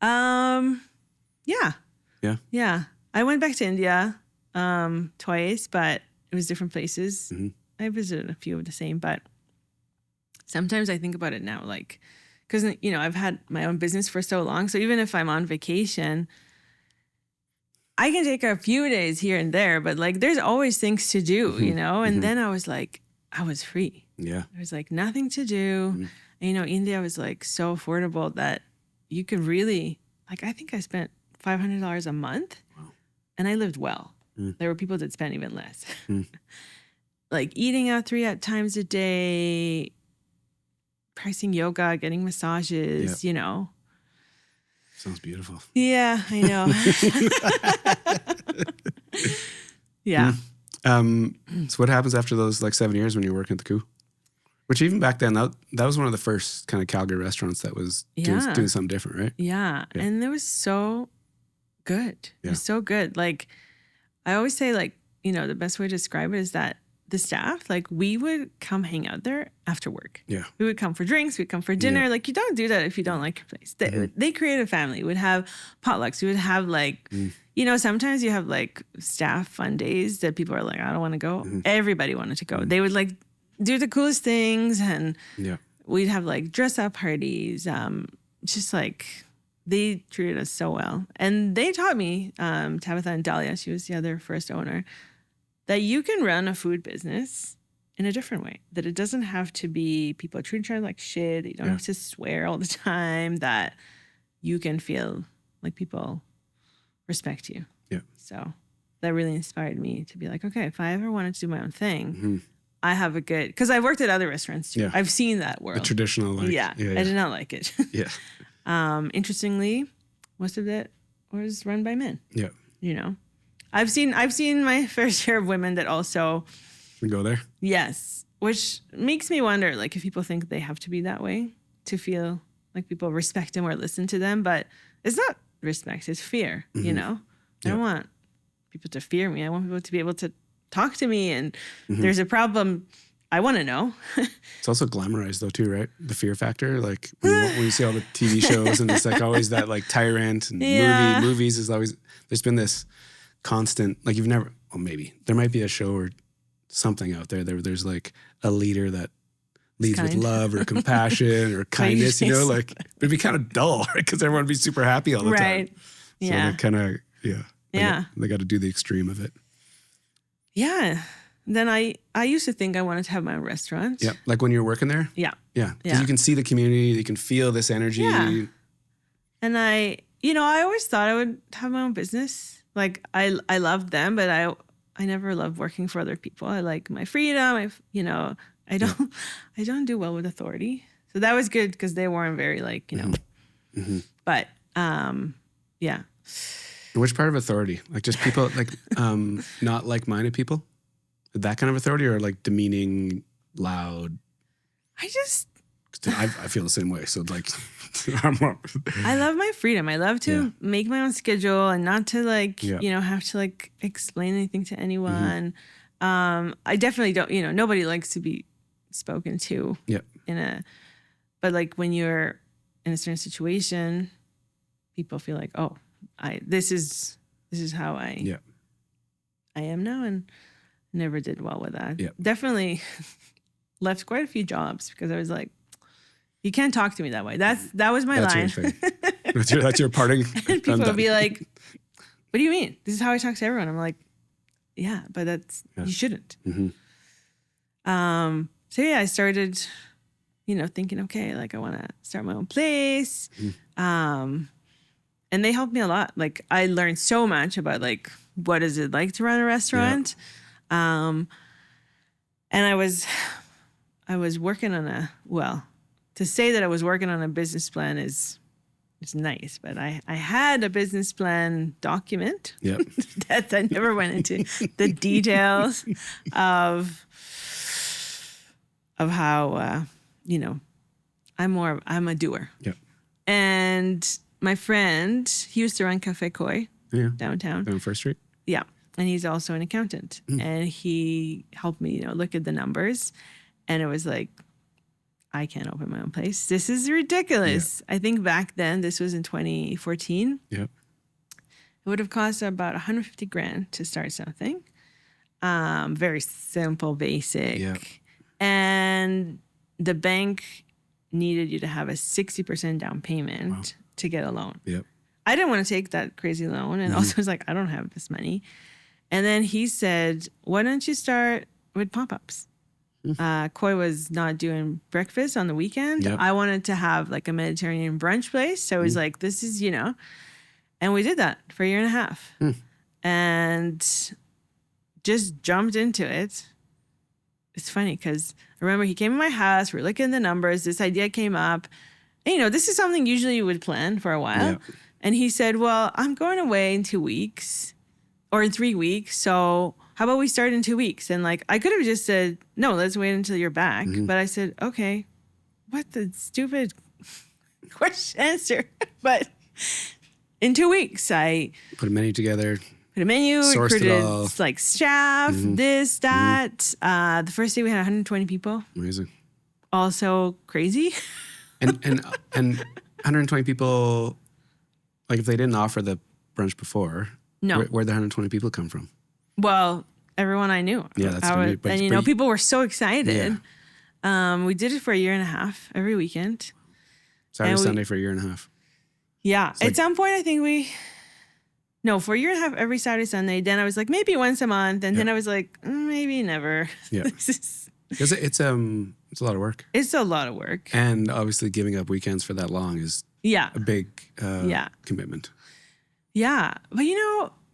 Yeah. Yeah. Yeah. I went back to India twice, but it was different places. I visited a few of the same, but sometimes I think about it now, like, because, I've had my own business for so long. So even if I'm on vacation, I can take a few days here and there, but like there's always things to do, And then I was like, I was free. Yeah. There was like nothing to do. And, India was like so affordable that you could really, like, I think I spent $500 a month and I lived well. There were people that spent even less. Like eating out 3 times a day, pricing yoga, getting massages, Sounds beautiful. Yeah, I know. Yeah. So what happens after those like 7 years when you're working at the coup? Which even back then, that was one of the first kind of Calgary restaurants that was doing something different, right? Yeah. And it was so good. It was so good. Like, I always say, like, the best way to describe it is that the staff, like, we would come hang out there after work. Yeah. We would come for drinks. We'd come for dinner. Yeah. Like, you don't do that if you don't like your place. They create a family. We would have potlucks. We would have, like, sometimes you have, like, staff fun days that people are like, I don't want to go. Everybody wanted to go. They would, like, do the coolest things, and we'd have like dress up parties. Just like they treated us so well, and they taught me, Tabitha and Dahlia, she was the other first owner, that you can run a food business in a different way. That it doesn't have to be people treat each other like shit. You don't have to swear all the time. That you can feel like people respect you. Yeah. So that really inspired me to be like, okay, if I ever wanted to do my own thing. I have a good, because I've worked at other restaurants too. Yeah. I've seen that world. The traditional, like, I did not like it. Interestingly, most of it was run by men. Yeah. I've seen my fair share of women that also go there. Yes, which makes me wonder, like, if people think they have to be that way to feel like people respect them or listen to them, but it's not respect, it's fear. I don't want people to fear me. I want people to be able to talk to me, and there's a problem, I want to know. It's also glamorized though too, right? The fear factor, like when you see all the TV shows and it's like always that like tyrant, and movies is always, there's been this constant, like you've never, well maybe there might be a show or something out there there's like a leader that leads with love or compassion or kindness, like it'd be kind of dull, right? Because everyone would be super happy all the time. So they kind of, they got to do the extreme of it. Yeah. Then I used to think I wanted to have my own restaurant. Yeah. Like when you were working there? Yeah. Yeah. Because you can see the community, you can feel this energy. Yeah. And I always thought I would have my own business. Like I loved them, but I never loved working for other people. I like my freedom. I don't do well with authority. So that was good because they weren't very like, but yeah. Which part of authority? Like just people like not like-minded people? That kind of authority, or like demeaning, loud? I feel the same way. So like, I love my freedom. I love to make my own schedule and not to like, have to like explain anything to anyone. I definitely don't, nobody likes to be spoken to but like when you're in a certain situation, people feel like, oh, this is how I am now, and never did well with that. Yeah. Definitely left quite a few jobs because I was like, you can't talk to me that way. That was my line. Your thing. That's your parting. And people would be like, what do you mean? This is how I talk to everyone. I'm like, yeah, but you shouldn't. So yeah, I started, thinking, okay, like I want to start my own place. And they helped me a lot. Like I learned so much about like, what is it like to run a restaurant? And I was working on to say that I was working on a business plan is nice, but I had a business plan document that I never went into the details of how I'm a doer. Yep. And my friend, he used to run Cafe Koi downtown. On First Street? Yeah. And he's also an accountant. And he helped me, look at the numbers. And it was like, I can't open my own place. This is ridiculous. I think back then, this was in 2014. Yep. It would have cost about $150,000 to start something. Very simple, basic. Yep. And the bank needed you to have a 60% down payment to get a loan. Yep. I didn't want to take that crazy loan. And also was like, I don't have this money. And then he said, why don't you start with pop-ups? Koi was not doing breakfast on the weekend. Yep. I wanted to have like a Mediterranean brunch place. So it was like, this is, and we did that for a year and a half and just jumped into it. It's funny because I remember he came to my house. We were looking at the numbers. This idea came up. And, this is something usually you would plan for a while. Yep. And he said, well, I'm going away in 2 weeks or in 3 weeks. So how about we start in 2 weeks? And like, I could have just said, no, let's wait until you're back. But I said, okay, what the stupid question answer. But in 2 weeks, I put a menu together. Put a menu, Sourced recruited it all. like staff, this, that. The first day we had 120 people. Amazing. Also crazy. And 120 people, like if they didn't offer the brunch before, where'd the 120 people come from? Well, everyone I knew. Yeah, that's gonna be, and people were so excited. Yeah. We did it for a year and a half every weekend. Saturday, Sunday for a year and a half. Yeah. At some point, I think for a year and a half every Saturday, Sunday. Then I was like, maybe once a month. And then I was like, maybe never. Yeah. Because it's a lot of work. It's a lot of work. And obviously giving up weekends for that long is a big commitment. Yeah. But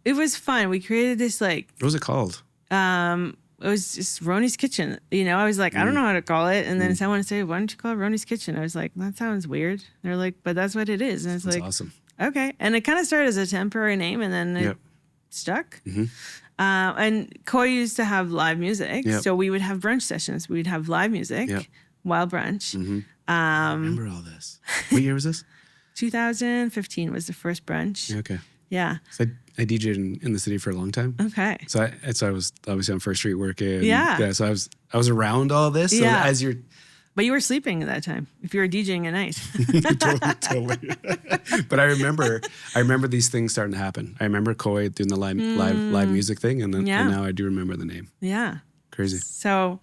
it was fun. We created this like... What was it called? It was just Roni's Kitchen. I was like, I don't know how to call it. And then someone said, why don't you call it Roni's Kitchen? I was like, that sounds weird. They're like, but that's what it is. And it's like, awesome. Okay. And it kind of started as a temporary name and then it stuck. And Koi used to have live music. Yep. So we would have brunch sessions. We'd have live music while brunch. I remember all this. What year was this? 2015 was the first brunch. Okay. Yeah. So I DJed in the city for a long time. Okay. So I was obviously on First Street working. Yeah. Yeah. So I was around all this. So as you're... But you were sleeping at that time if you were DJing at night. totally. But I remember these things starting to happen. I remember Koi doing the live music thing, and now I do remember the name. Yeah. Crazy. So,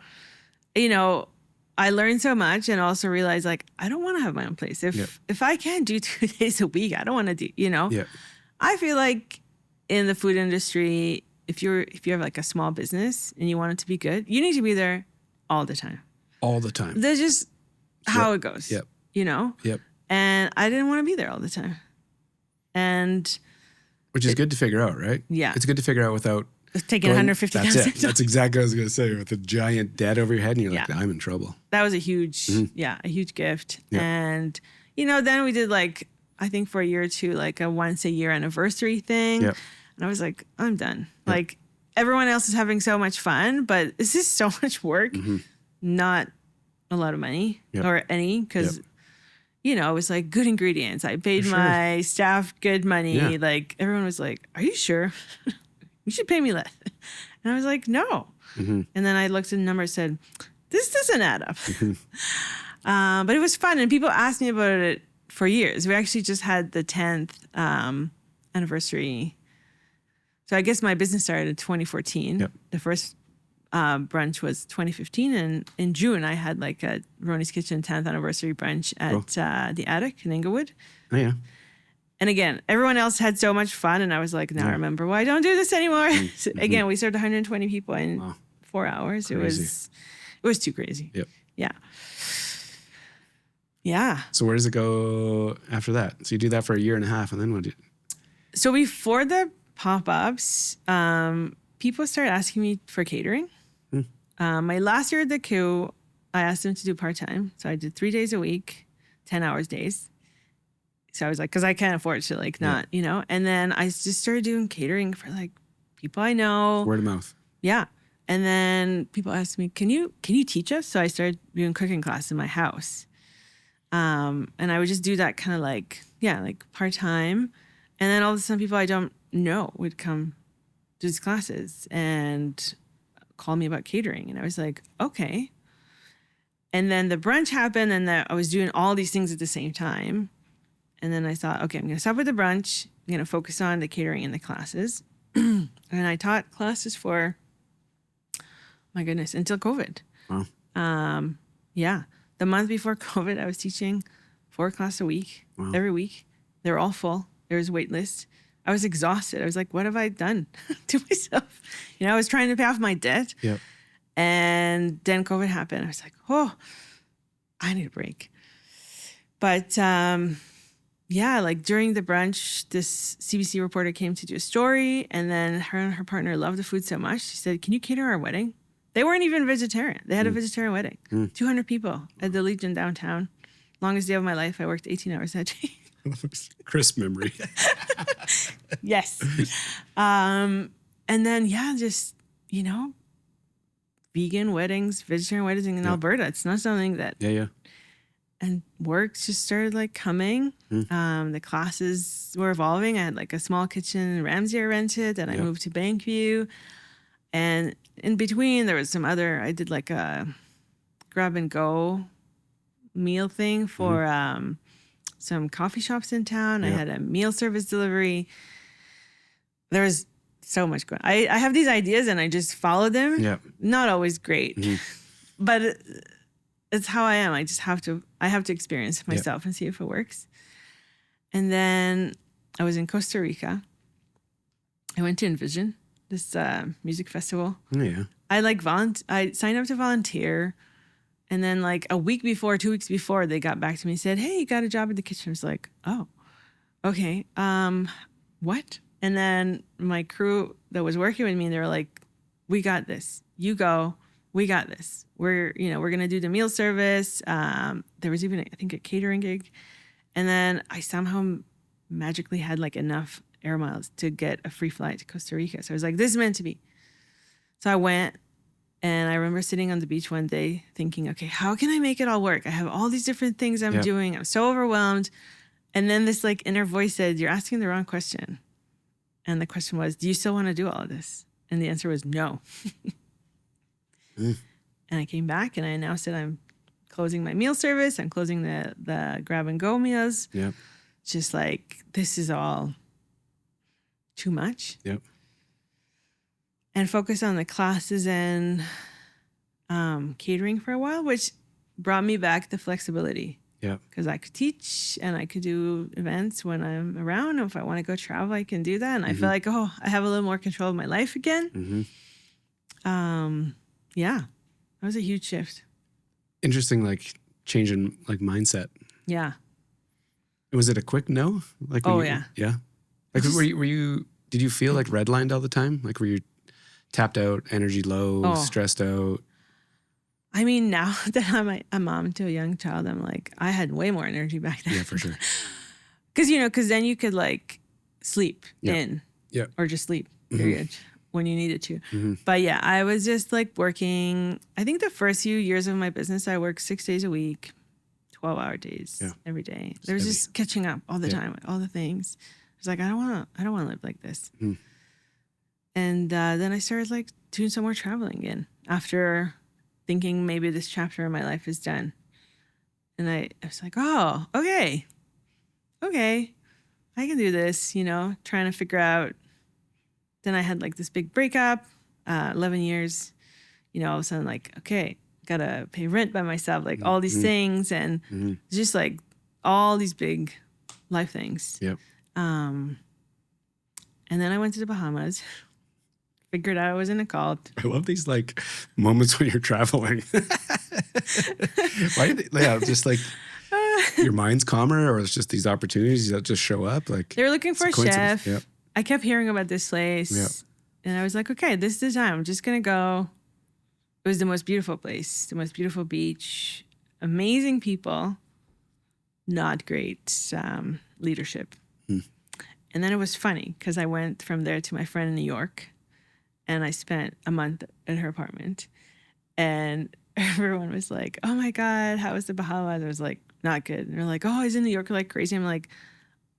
I learned so much and also realized like I don't want to have my own place. If I can't do 2 days a week, I don't want to do, Yeah. I feel like in the food industry, if you have like a small business and you want it to be good, you need to be there all the time. All the time. That's just how it goes. Yep. Yep. And I didn't want to be there all the time. And which is good to figure out, right? Yeah. It's good to figure out without taking That's $150,000. it. That's exactly what I was going to say. With a giant debt over your head, and you're like, Yeah. I'm in trouble. That was a huge, a huge gift. Yeah. And, then we did like, I think for a year or two, like a once a year anniversary thing. Yep. And I was like, I'm done. Yep. Like everyone else is having so much fun, but this is so much work, not a lot of money or any, because, it was like good ingredients. I paid my staff good money. Yeah. Like everyone was like, are you sure? You should pay me less. And I was like, no. And then I looked at the number and said, this doesn't add up. But it was fun. And people asked me about it for years. We actually just had the 10th anniversary. So I guess my business started in 2014. Yep. The first brunch was 2015. And in June, I had like a Roni's Kitchen 10th anniversary brunch at the Attic in Inglewood. Oh, yeah. And again, everyone else had so much fun. And I was like, now I remember why I don't do this anymore. So again, we served 120 people in 4 hours. Crazy. It was too crazy. Yep. Yeah. Yeah. So where does it go after that? So you do that for a year and a half, and then what do you... So before the pop-ups, people started asking me for catering. My last year at the Q, I asked them to do part-time. So I did 3 days a week, 10 hours days. So I was like, because I can't afford to like not, And then I just started doing catering for like people I know. Word of mouth. Yeah. And then people asked me, can you teach us? So I started doing cooking class in my house. And I would just do that kind of like part-time. And then all of a sudden people I don't know would come to these classes and call me about catering. And I was like, okay. And then the brunch happened and I was doing all these things at the same time. And then I thought, okay, I'm going to stop with the brunch. I'm going to focus on the catering and the classes. And I taught classes for, my goodness, until COVID. Wow. Yeah. The month before COVID, I was teaching 4 classes a week, every week. They were all full. There was a wait list. I was exhausted. I was like, what have I done to myself? I was trying to pay off my debt. Yep. And then COVID happened. I was like, oh, I need a break. But like during the brunch, this CBC reporter came to do a story. And then her and her partner loved the food so much. She said, can you cater our wedding? They weren't even vegetarian. They had a vegetarian wedding. 200 people at the Legion downtown. Longest day of my life. I worked 18 hours that day. Crisp memory. Yes. And then, just, vegan weddings, vegetarian weddings in Alberta. It's not something that... Yeah. And work just started like coming. The classes were evolving. I had like a small kitchen in Ramsey I rented. Then I moved to Bankview. And in between, there was some other... I did like a grab-and-go meal thing for... some coffee shops in town. I had a meal service delivery. There was so much going on. I have these ideas and I just follow them. Yeah. Not always great, but it's how I am. I have to experience it myself and see if it works. And then I was in Costa Rica. I went to Envision, this music festival. Yeah. I signed up to volunteer. And then like a week before, 2 weeks before, they got back to me and said, hey, you got a job in the kitchen. I was like, oh, okay. What? And then my crew that was working with me, they were like, we got this. You go. We got this. We're going to do the meal service. There was even, I think, a catering gig. And then I somehow magically had like enough air miles to get a free flight to Costa Rica. So I was like, this is meant to be. So I went. And I remember sitting on the beach one day thinking, okay, how can I make it all work? I have all these different things I'm doing. I'm so overwhelmed. And then this like inner voice said, you're asking the wrong question. And the question was, do you still want to do all of this? And the answer was no. And I came back and I announced that I'm closing my meal service. I'm closing the grab and go meals. Yep. Just like, this is all too much. Yep. And focus on the classes and catering for a while, which brought me back the flexibility. Yeah. Because I could teach and I could do events when I'm around. If I want to go travel, I can do that. And I feel like, I have a little more control of my life again. Yeah. That was a huge shift. Interesting, like change in like mindset. Yeah. Was it a quick no? Like yeah. Yeah. Like were you did you feel like redlined all the time? Like were you tapped out, energy low, Oh. stressed out? I mean, now that I'm a mom to a young child, I'm like, I had way more energy back then. Yeah, for sure. Because then you could like sleep Yeah. in Yeah. or just sleep, period, when you needed to. Mm-hmm. But yeah, I was just like working. I think the first few years of my business, I worked 6 days a week, 12-hour days every day. There was just catching up all the time, all the things. I was like, I don't want to live like this. Mm. And then I started like doing some more traveling again after thinking maybe this chapter of my life is done. And I was like, oh, okay, I can do this, trying to figure out. Then I had like this big breakup, 11 years, all of a sudden like, okay, gotta pay rent by myself, like all these things. And just like all these big life things. Yep. And then I went to the Bahamas. Figured out I was in a cult. I love these like moments when you're traveling. Why? Just like your mind's calmer, or it's just these opportunities that just show up. Like they were looking for a chef. Yep. I kept hearing about this place, and I was like, okay, this is the time. I'm just gonna go. It was the most beautiful place, the most beautiful beach, amazing people, not great leadership. And then it was funny because I went from there to my friend in New York. And I spent a month at her apartment, and everyone was like, oh my God, how was the Bahamas? I was like, not good. And they're like, oh, is in New York like crazy? I'm like,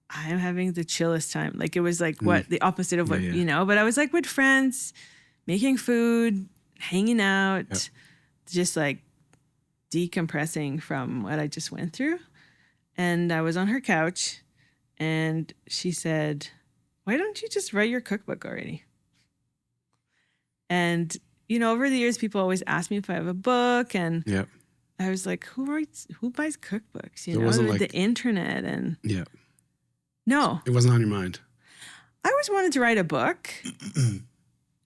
I'm having the chillest time. Like it was like the opposite of what, but I was like with friends, making food, hanging out, just like decompressing from what I just went through. And I was on her couch and she said, why don't you just write your cookbook already? And, over the years, people always ask me if I have a book. And I was like, who buys cookbooks? It wasn't like the internet. And no, it wasn't on your mind. I always wanted to write a book.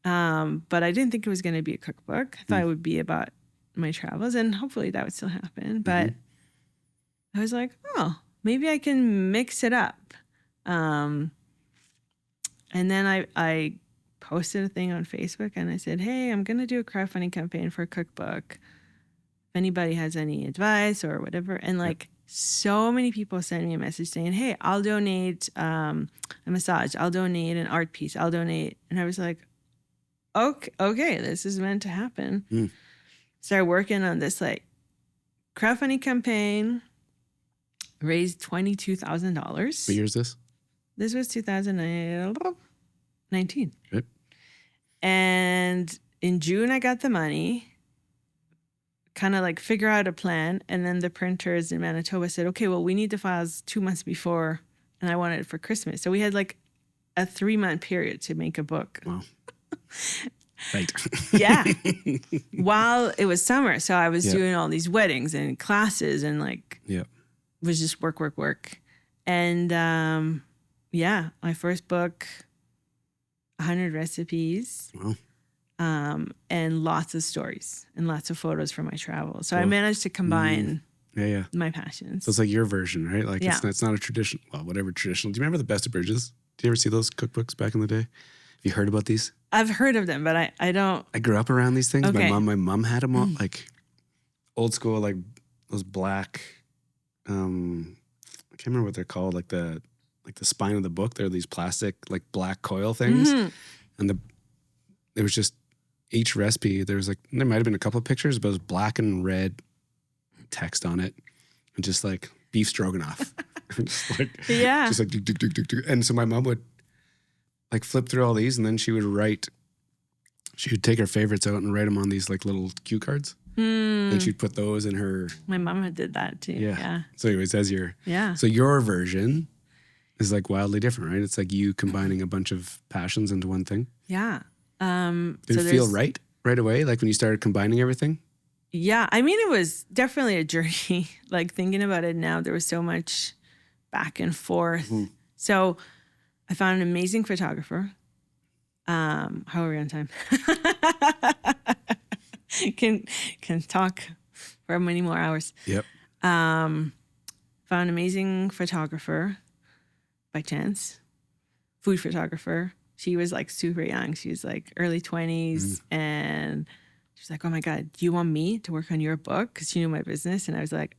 But I didn't think it was going to be a cookbook. I thought it would be about my travels, and hopefully that would still happen. But I was like, oh, maybe I can mix it up. And then I posted a thing on Facebook and I said, hey, I'm going to do a crowdfunding campaign for a cookbook. If anybody has any advice or whatever. And like so many people sent me a message saying, hey, I'll donate a massage. I'll donate an art piece. I'll donate. And I was like, okay, this is meant to happen. Started working on this like crowdfunding campaign, raised $22,000. What year is this? This was 2019. Okay. And in June, I got the money, kind of like figure out a plan. And then the printers in Manitoba said, okay, well, we need the files 2 months before. And I wanted it for Christmas. So we had like a 3-month period to make a book. Wow. Right. Yeah. While it was summer. So I was doing all these weddings and classes and like, was just work. And my first book, 100 recipes. Wow. And lots of stories and lots of photos from my travels. So I managed to combine my passions. So it's like your version, right? Like it's not a tradition. Well, whatever traditional. Do you remember the Best of Bridges? Do you ever see those cookbooks back in the day? Have you heard about these? I've heard of them, but I don't. I grew up around these things. Okay. My mom had them all, like old school, like those black. I can't remember what they're called. Like the spine of the book. They're these plastic like black coil things, and it was just each recipe. There might have been a couple of pictures, but it was black and red text on it, and just like beef stroganoff. Just like duk, duk, duk, duk, duk. And so my mom would like flip through all these, and then she would take her favorites out and write them on these like little cue cards. And she'd put those in her. My mom did that too. Yeah. So anyways, so your version is like wildly different, right? It's like you combining a bunch of passions into one thing. Yeah. Did it feel right away? Like when you started combining everything? Yeah. I mean, it was definitely a journey. Like thinking about it now, there was so much back and forth. So I found an amazing photographer. How are we on time? Can talk for many more hours. Yep. Found an amazing photographer by chance. Food photographer. She was like super young. She was like early 20s. And she's like, oh my God, do you want me to work on your book? Because she knew my business. And I was like,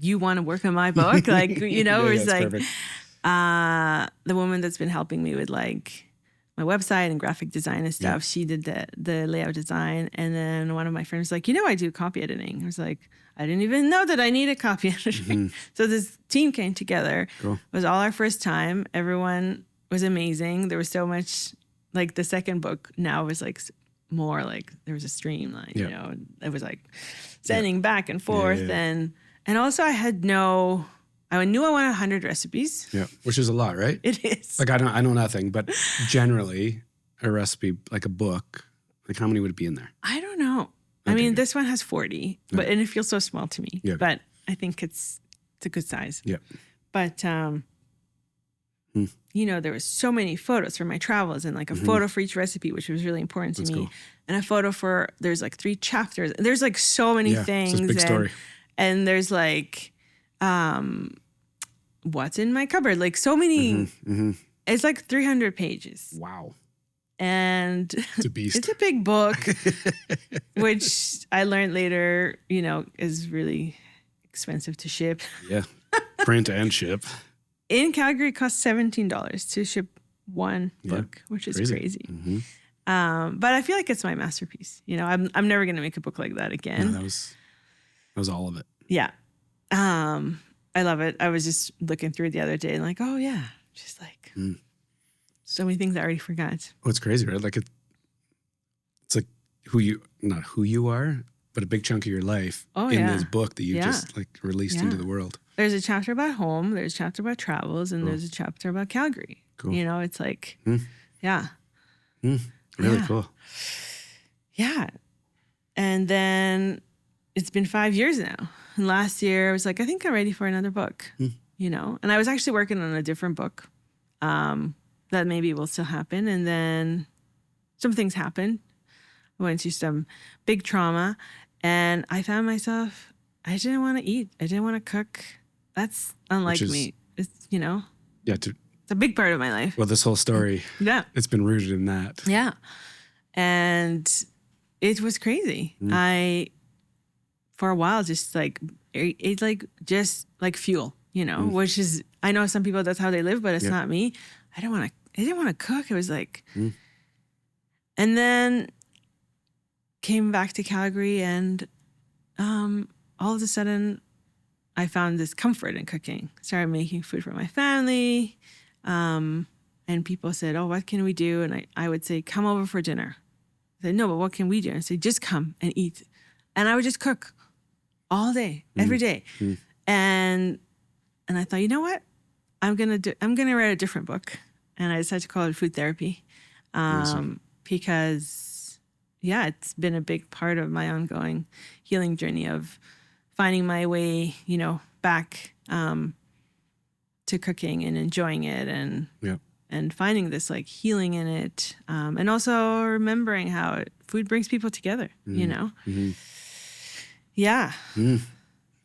you want to work on my book? Like, you know, it was like the woman that's been helping me with like my website and graphic design and stuff. She did the layout design. And then one of my friends was like, you know, I do copy editing. I was like, I didn't even know that I needed copy editing. So this team came together. Cool. It was all our first time. Everyone was amazing. There was so much, like the second book now was like more like there was a streamline, you know, it was like sending back and forth. And also I knew I wanted 100 recipes. Yeah, which is a lot, right? It is. Like I know nothing, but generally a recipe, like a book, like how many would it be in there? I don't know. I mean, this one has 40, and it feels so small to me. Yeah. But I think it's a good size. Yeah. But you know, there was so many photos from my travels and like a photo for each recipe, which was really important to me. Cool. And a photo for there's like 3 chapters. There's like so many things. It's a big story. And there's like what's in my cupboard, like so many. It's like 300 pages. Wow. And it's a beast. It's a big book, which I learned later, you know, is really expensive to ship. Yeah, print and ship. In Calgary, it costs $17 to ship one book, which is crazy. But I feel like it's my masterpiece. You know, I'm never going to make a book like that again. No, that was all of it. Yeah. I love it. I was just looking through it the other day and like, oh yeah, just like so many things I already forgot. Oh, it's crazy, right? Like it's like not who you are, but a big chunk of your life in this book that you just like released into the world. There's a chapter about home, there's a chapter about travels, and there's a chapter about Calgary. Cool. You know, it's like, really cool. Yeah. And then it's been 5 years now. And last year I was like, I think I'm ready for another book, you know? And I was actually working on a different book that maybe will still happen. And then some things happened. I went through some big trauma and I found myself, I didn't want to eat. I didn't want to cook. That's unlike me. It's, you know? Yeah. It's a big part of my life. Well, this whole story, it's been rooted in that. Yeah. And it was crazy. I, for a while, just like, it's like, just like fuel, you know, which is, I know some people, that's how they live, but it's not me. I didn't want to cook. It was like, and then came back to Calgary and all of a sudden I found this comfort in cooking. Started making food for my family. And people said, oh, what can we do? And I would say, come over for dinner. I said, no, but what can we do? And I said, just come and eat. And I would just cook all day, every day. And I thought, you know what? I'm gonna write a different book. And I decided to call it Food Therapy. Because it's been a big part of my ongoing healing journey of finding my way, you know, back to cooking and enjoying it and finding this like healing in it. And also remembering how food brings people together, you know? Yeah.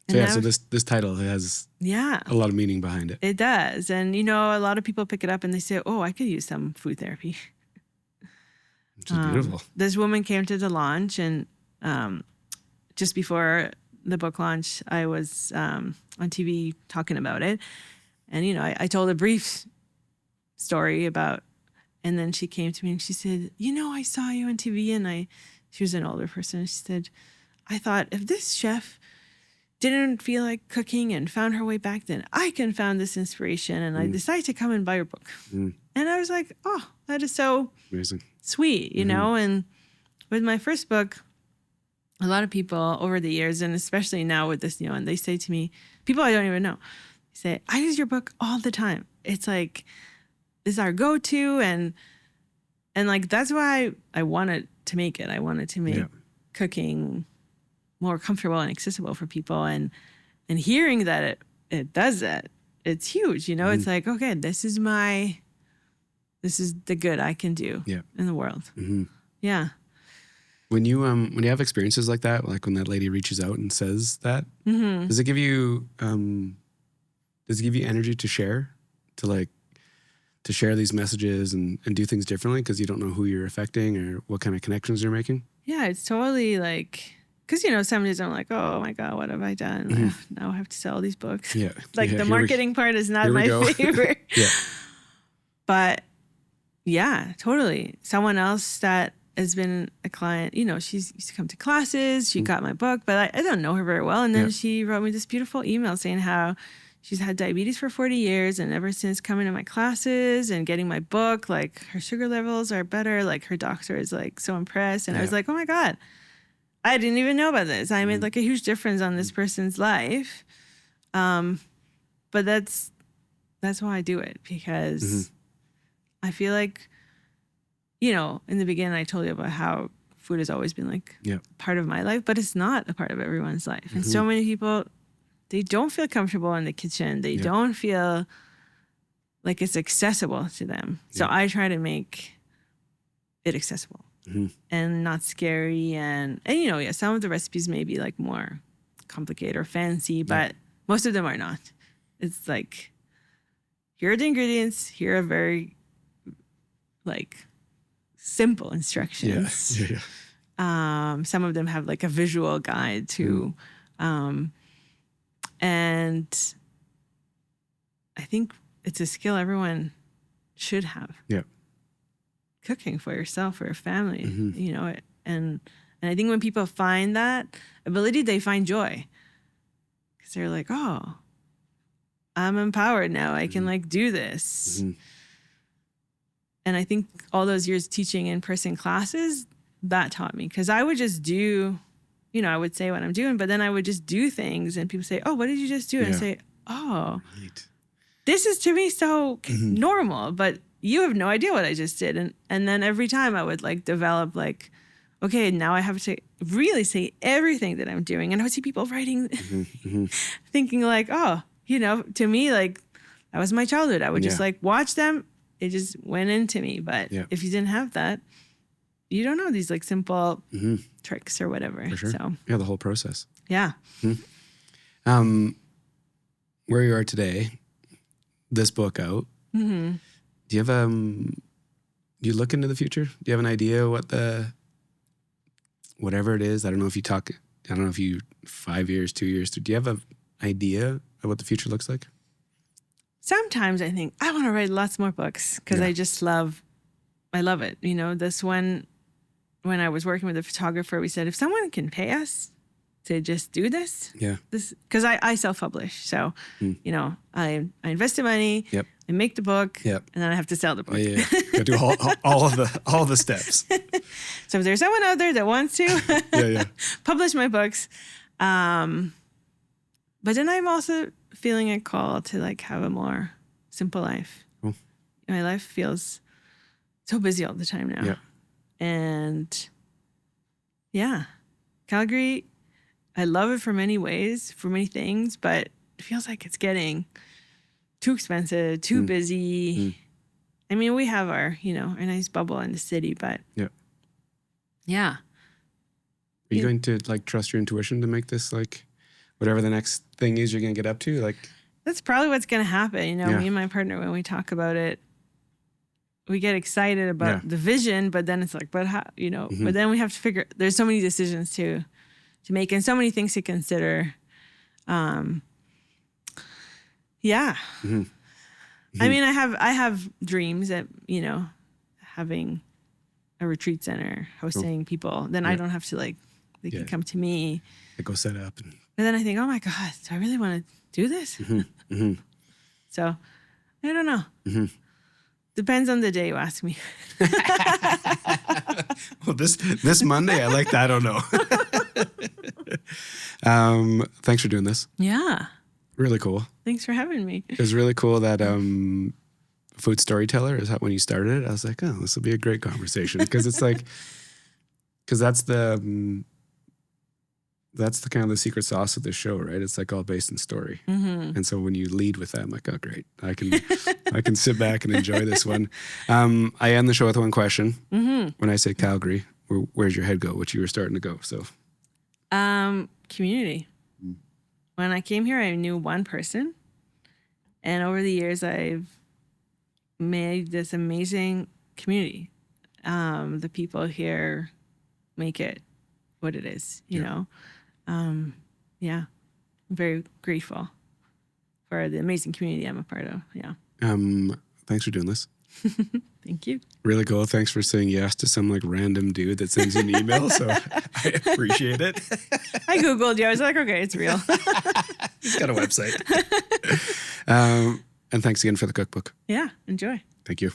So this title has a lot of meaning behind it. It does. And, you know, a lot of people pick it up and they say, oh, I could use some food therapy. Which is beautiful. This woman came to the launch and just before the book launch, I was on TV talking about it. And, you know, I told a brief story about, and then she came to me and she said, you know, I saw you on TV and she was an older person. She said, I thought if this chef didn't feel like cooking and found her way back, then I can found this inspiration. And I decided to come and buy your book. And I was like, oh, that is so amazing, sweet, you know? And with my first book, a lot of people over the years, and especially now with this new one, they say to me, people I don't even know, they say, I use your book all the time. It's like, this is our go-to. And like, that's why I wanted to make it. I wanted to make cooking more comfortable and accessible for people. And hearing that it does that, it's huge. You know, it's like, okay, this is the good I can do in the world. Yeah. When you have experiences like that, like when that lady reaches out and says that, does it give you energy to share? To like, to share these messages and do things differently because you don't know who you're affecting or what kind of connections you're making? Yeah, it's totally like, because, some days I'm like, oh my God, what have I done? Mm-hmm. Now I have to sell all these books. Yeah. Like the marketing part is not my favorite. Yeah. But yeah, totally. Someone else that has been a client, she's used to come to classes. She got my book, but I don't know her very well. And then she wrote me this beautiful email saying how she's had diabetes for 40 years. And ever since coming to my classes and getting my book, like her sugar levels are better. Like her doctor is like so impressed. And I was like, oh my God, I didn't even know about this. I made like a huge difference on this person's life. But that's why I do it, because I feel like, in the beginning, I told you about how food has always been like part of my life, but it's not a part of everyone's life. And so many people, they don't feel comfortable in the kitchen. They don't feel like it's accessible to them. So I try to make it accessible and not scary. And some of the recipes may be like more complicated or fancy, but most of them are not. It's like, here are the ingredients. Here are very like simple instructions. Some of them have like a visual guide too. And I think it's a skill everyone should have. Yeah. Cooking for yourself, for your family, and I think when people find that ability, they find joy, because they're like, oh, I'm empowered now. I can like do this. And I think all those years teaching in-person classes, that taught me, because I would just do, I would say what I'm doing, but then I would just do things and people say, oh, what did you just do? And I say, oh, this is to me so normal, but you have no idea what I just did. And then every time I would like develop like, okay, now I have to really say everything that I'm doing. And I would see people writing, thinking like, oh, to me, like that was my childhood. I would just like watch them. It just went into me. But if you didn't have that, you don't know these like simple tricks or whatever. For sure. So the whole process. Yeah. Where you are today, this book out, do you have do you look into the future? Do you have an idea what whatever it is? I don't know if you 5 years, 2 years, do you have an idea of what the future looks like? Sometimes I think I want to write lots more books, because I love it. This one, when I was working with a photographer, we said, if someone can pay us to just do this, because I self-publish. So, I invest the money, I make the book, and then I have to sell the book. I do all of the steps. So if there's someone out there that wants to publish my books, but then I'm also feeling a call to like have a more simple life. Cool. My life feels so busy all the time now. And Calgary, I love it for many ways, for many things, but it feels like it's getting too expensive, too busy. I mean, we have our nice bubble in the city, but Are you going to like trust your intuition to make this like whatever the next thing is you're going to get up to? Like, that's probably what's going to happen. Me and my partner, when we talk about it, we get excited about the vision, but then it's like, but how, but then we have to figure, there's so many decisions to make and so many things to consider. I mean, I have dreams that, having a retreat center, hosting people, then I don't have to like, they can come to me. I go set up. But then I think, oh my God, do I really want to do this? So I don't know. Depends on the day you ask me. Well, this Monday, I like that. I don't know. Thanks for doing this. Yeah. Really cool. Thanks for having me. It was really cool that Food Storyteller is when you started it. I was like, oh, this will be a great conversation, because it's like, because that's the kind of the secret sauce of the show, right? It's like all based in story. And so when you lead with that, I'm like, oh, great. I can sit back and enjoy this one. I end the show with one question. When I say Calgary, where's your head go? Which you were starting to go. So, community. When I came here, I knew one person. And over the years, I've made this amazing community. The people here make it what it is, you know? Yeah. I'm very grateful for the amazing community I'm a part of. Yeah. Thanks for doing this. Thank you. Really cool. Thanks for saying yes to some like random dude that sends you an email. So I appreciate it. I Googled you. I was like, okay, it's real. He's got a website. And thanks again for the cookbook. Yeah. Enjoy. Thank you.